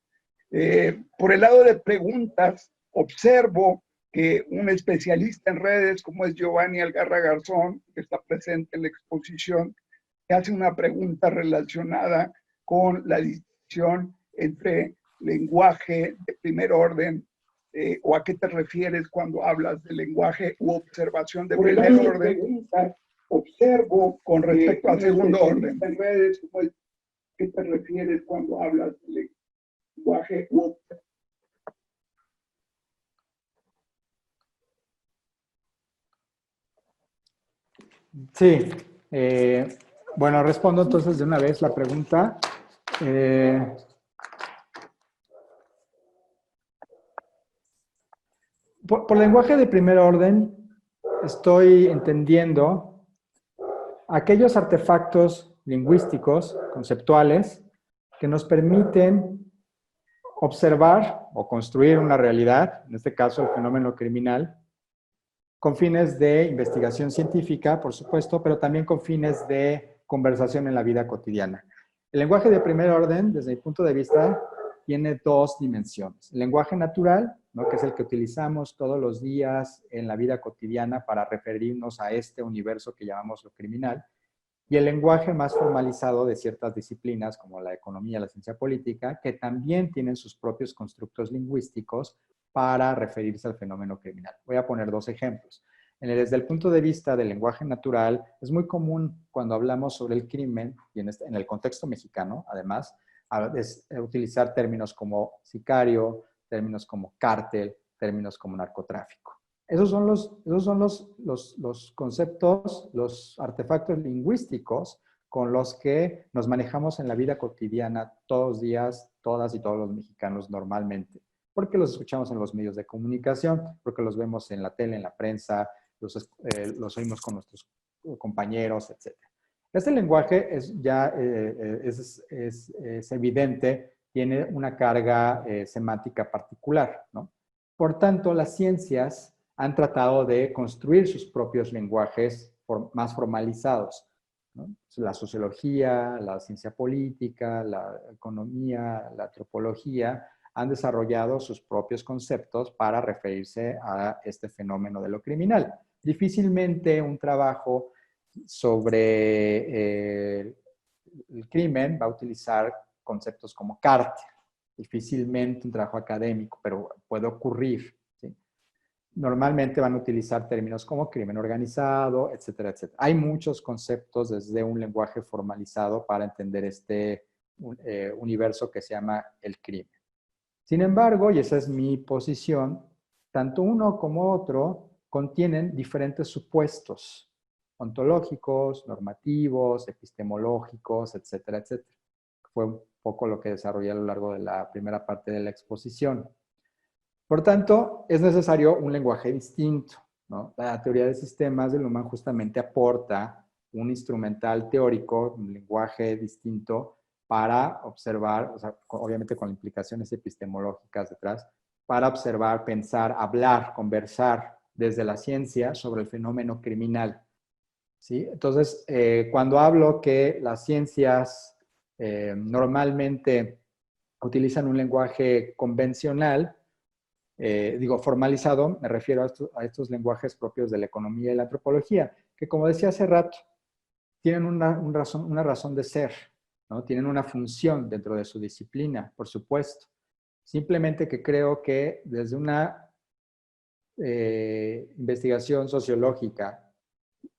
Por el lado de preguntas, observo que un especialista en redes como es Giovanni Algarra Garzón, que está presente en la exposición, que hace una pregunta relacionada con la distinción entre lenguaje de primer orden o a qué te refieres cuando hablas de lenguaje u observación de primer orden. Pregunta, observo con respecto al segundo orden. En redes, ¿qué te refieres cuando hablas de lenguaje u observación? Sí, bueno, respondo entonces de una vez la pregunta. Por lenguaje de primer orden, estoy entendiendo aquellos artefactos lingüísticos, conceptuales, que nos permiten observar o construir una realidad, en este caso el fenómeno criminal, con fines de investigación científica, por supuesto, pero también con fines de conversación en la vida cotidiana. El lenguaje de primer orden, desde mi punto de vista, tiene dos dimensiones. El lenguaje natural, ¿no?, que es el que utilizamos todos los días en la vida cotidiana para referirnos a este universo que llamamos lo criminal, y el lenguaje más formalizado de ciertas disciplinas como la economía, la ciencia política, que también tienen sus propios constructos lingüísticos para referirse al fenómeno criminal. Voy a poner dos ejemplos. Desde el punto de vista del lenguaje natural, es muy común cuando hablamos sobre el crimen, y en el contexto mexicano, además, utilizar términos como sicario, términos como cártel, términos como narcotráfico. Esos son los conceptos, los artefactos lingüísticos con los que nos manejamos en la vida cotidiana todos los días, todas y todos los mexicanos normalmente. Porque los escuchamos en los medios de comunicación, porque los vemos en la tele, en la prensa, los oímos con nuestros compañeros, etc. Este lenguaje es evidente, tiene una carga semántica particular, ¿no? Por tanto, las ciencias han tratado de construir sus propios lenguajes más formalizados, ¿no? La sociología, la ciencia política, la economía, la antropología han desarrollado sus propios conceptos para referirse a este fenómeno de lo criminal. Difícilmente un trabajo sobre el crimen va a utilizar conceptos como cártel. Difícilmente un trabajo académico, pero puede ocurrir, ¿sí? Normalmente van a utilizar términos como crimen organizado, etcétera, etcétera. Hay muchos conceptos desde un lenguaje formalizado para entender este universo que se llama el crimen. Sin embargo, y esa es mi posición, tanto uno como otro contienen diferentes supuestos ontológicos, normativos, epistemológicos, etcétera, etcétera. Fue un poco lo que desarrollé a lo largo de la primera parte de la exposición. Por tanto, es necesario un lenguaje distinto, ¿no? La teoría de sistemas de Luhmann justamente aporta un instrumental teórico, un lenguaje distinto para observar, o sea, obviamente con implicaciones epistemológicas detrás, para observar, pensar, hablar, conversar desde la ciencia sobre el fenómeno criminal, ¿sí? Entonces, cuando hablo que las ciencias normalmente utilizan un lenguaje convencional, digo formalizado, me refiero a estos lenguajes propios de la economía y la antropología, que como decía hace rato, tienen una razón de ser, ¿no? Tienen una función dentro de su disciplina, por supuesto. Simplemente que creo que desde una investigación sociológica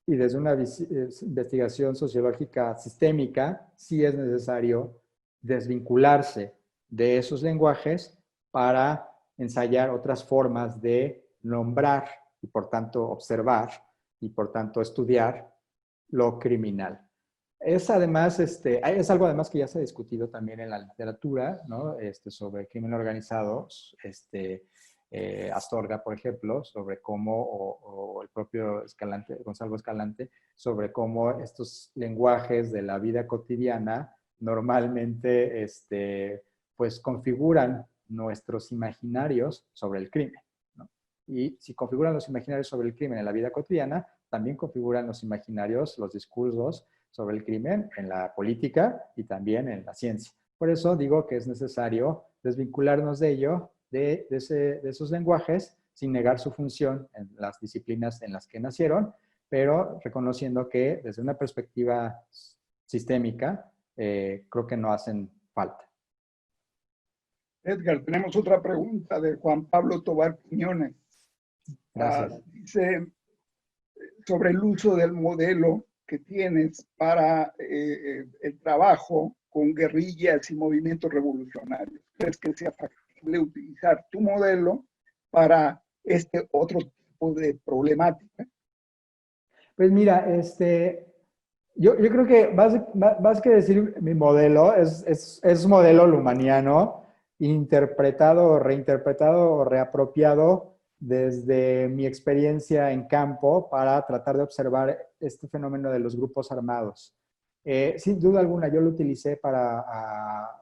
y desde una investigación sociológica sistémica, sí es necesario desvincularse de esos lenguajes para ensayar otras formas de nombrar y por tanto observar y por tanto estudiar lo criminal. Es además, es algo además que ya se ha discutido también en la literatura, ¿no? Sobre crimen organizado, Astorga, por ejemplo, sobre cómo, o el propio Escalante, Gonzalo Escalante, sobre cómo estos lenguajes de la vida cotidiana normalmente, pues configuran nuestros imaginarios sobre el crimen, ¿no? Y si configuran los imaginarios sobre el crimen en la vida cotidiana, también configuran los imaginarios, los discursos sobre el crimen en la política y también en la ciencia. Por eso digo que es necesario desvincularnos de ello, de esos lenguajes, sin negar su función en las disciplinas en las que nacieron, pero reconociendo que desde una perspectiva sistémica, creo que no hacen falta. Edgar, tenemos otra pregunta de Juan Pablo Tobar Quiñones. Gracias. Dice sobre el uso del modelo que tienes para el trabajo con guerrillas y movimientos revolucionarios. ¿Crees que sea factible utilizar tu modelo para este otro tipo de problemática? Pues mira, yo creo que más que decir mi modelo, es un modelo lumaniano, interpretado, reinterpretado o reapropiado desde mi experiencia en campo para tratar de observar este fenómeno de los grupos armados. Sin duda alguna, yo lo utilicé para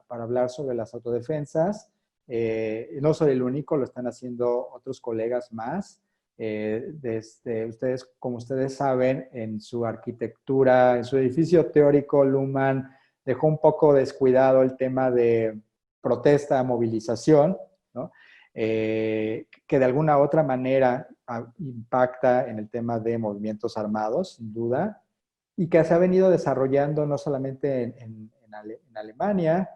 hablar sobre las autodefensas. No soy el único, lo están haciendo otros colegas más. Ustedes, como ustedes saben, en su arquitectura, en su edificio teórico, Luhmann dejó un poco descuidado el tema de protesta, movilización, ¿no? Que de alguna u otra manera impacta en el tema de movimientos armados, sin duda, y que se ha venido desarrollando no solamente en Alemania,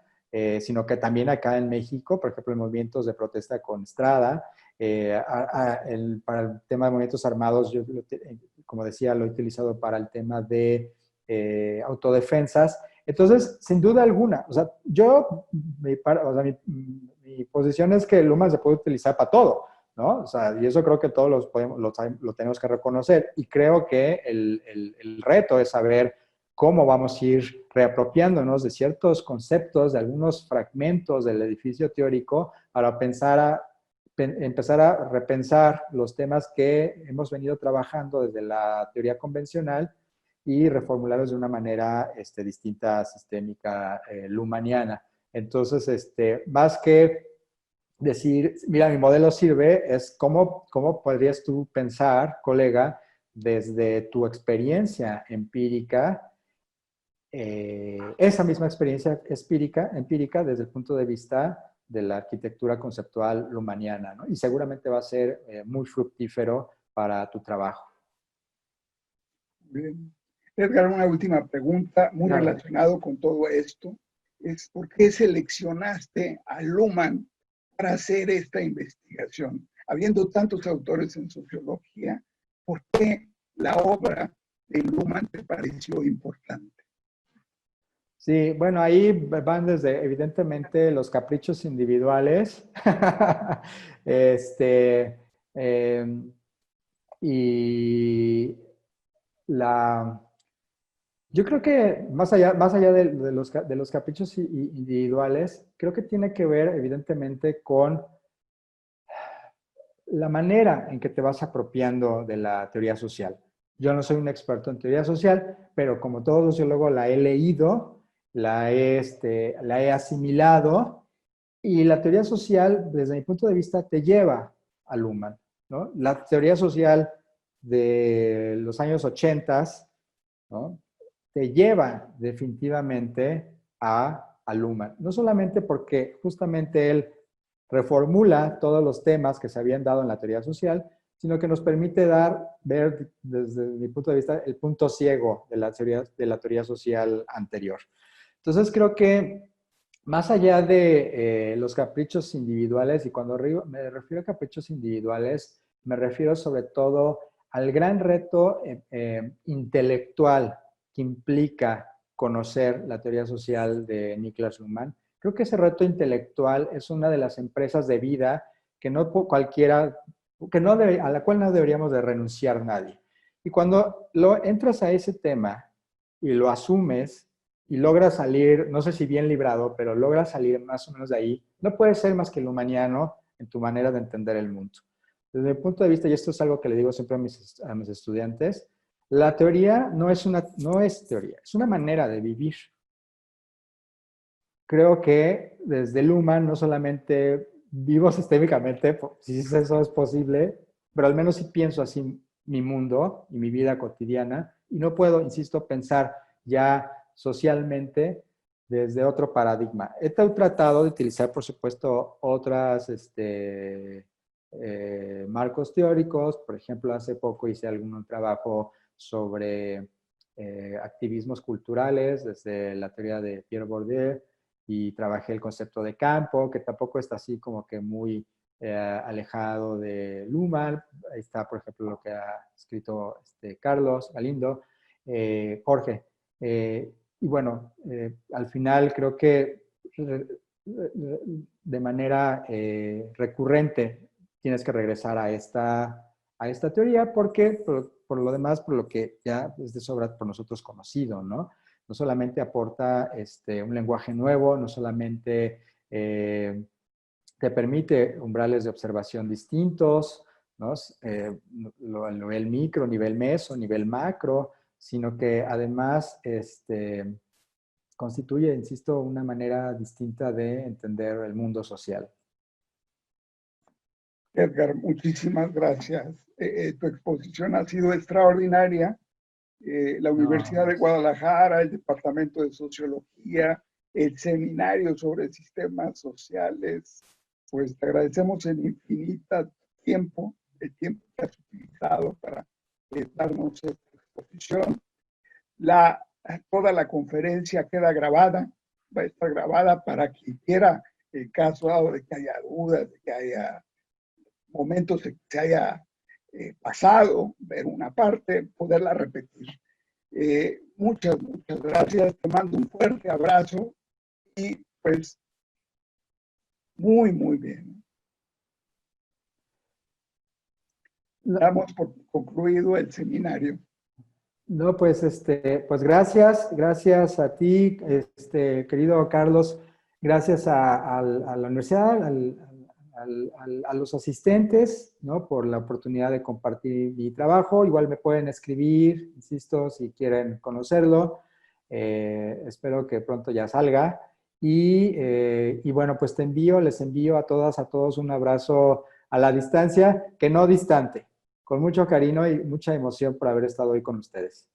sino que también acá en México, por ejemplo, en movimientos de protesta con Strada. Para el tema de movimientos armados, yo, como decía, lo he utilizado para el tema de autodefensas. Entonces, sin duda alguna, o sea, mi posición es que Luhmann se puede utilizar para todo, ¿no? O sea, y eso creo que todos lo tenemos que reconocer. Y creo que el reto es saber cómo vamos a ir reapropiándonos de ciertos conceptos, de algunos fragmentos del edificio teórico para empezar a repensar los temas que hemos venido trabajando desde la teoría convencional y reformularlos de una manera distinta, sistémica, luhmanniana. Entonces, más que decir, mira, mi modelo sirve, es cómo podrías tú pensar, colega, desde tu experiencia empírica, esa misma experiencia empírica desde el punto de vista de la arquitectura conceptual luhmanniana, ¿no? Y seguramente va a ser muy fructífero para tu trabajo. Bien. Edgar, una última pregunta muy relacionado con todo esto. Es ¿por qué seleccionaste a Luhmann para hacer esta investigación? Habiendo tantos autores en sociología, ¿por qué la obra de Luhmann te pareció importante? Sí, bueno, ahí van desde evidentemente los caprichos individuales, y yo creo que más allá de los caprichos individuales, creo que tiene que ver evidentemente con la manera en que te vas apropiando de la teoría social. Yo no soy un experto en teoría social, pero como todo sociólogo la he leído, la he asimilado, y la teoría social, desde mi punto de vista, te lleva a Luhmann, ¿no? La teoría social de los años 80, ¿no?, te lleva definitivamente a Luhmann. No solamente porque justamente él reformula todos los temas que se habían dado en la teoría social, sino que nos permite ver desde mi punto de vista el punto ciego de la teoría social anterior. Entonces creo que más allá de los caprichos individuales, y cuando me refiero a caprichos individuales, me refiero sobre todo al gran reto intelectual que implica conocer la teoría social de Niklas Luhmann. Creo que ese reto intelectual es una de las empresas de vida que no cualquiera, a la cual no deberíamos de renunciar nadie. Y cuando entras a ese tema y lo asumes y logras salir, no sé si bien librado, pero logras salir más o menos de ahí, no puedes ser más que lumaniano en tu manera de entender el mundo. Desde mi punto de vista, y esto es algo que le digo siempre a mis estudiantes, la teoría no es teoría, es una manera de vivir. Creo que desde Luhmann no solamente vivo sistémicamente, si eso es posible, pero al menos sí pienso así mi mundo y mi vida cotidiana, y no puedo, insisto, pensar ya socialmente desde otro paradigma. He tratado de utilizar, por supuesto, otras marcos teóricos. Por ejemplo, hace poco hice algún trabajo sobre activismos culturales desde la teoría de Pierre Bourdieu, y trabajé el concepto de campo, que tampoco está así como que muy alejado de Luhmann. Ahí está, por ejemplo, lo que ha escrito Carlos Galindo, Jorge. Y bueno, al final creo que de manera recurrente tienes que regresar a esta teoría porque, por lo demás, por lo que ya es de sobra por nosotros conocido, ¿no? No solamente aporta un lenguaje nuevo, no solamente te permite umbrales de observación distintos, ¿no? A nivel micro, nivel meso, nivel macro, sino que además constituye, insisto, una manera distinta de entender el mundo social. Edgar, muchísimas gracias. Tu exposición ha sido extraordinaria. La Universidad de Guadalajara, el Departamento de Sociología, el seminario sobre sistemas sociales, pues te agradecemos el infinito tiempo, el tiempo que has utilizado para darnos esta exposición. Toda la conferencia queda grabada, va a estar grabada para quien quiera, en caso dado de que haya dudas, de que haya momentos en que se haya pasado, ver una parte, poderla repetir. Muchas gracias, te mando un fuerte abrazo y pues muy bien. Damos por concluido el seminario. No, pues, pues gracias a ti, querido Carlos, gracias a la universidad, a los asistentes, ¿no? Por la oportunidad de compartir mi trabajo. Igual me pueden escribir, insisto, si quieren conocerlo. Espero que pronto ya salga. Y bueno, pues les envío a todas, a todos un abrazo a la distancia, que no distante, con mucho cariño y mucha emoción por haber estado hoy con ustedes.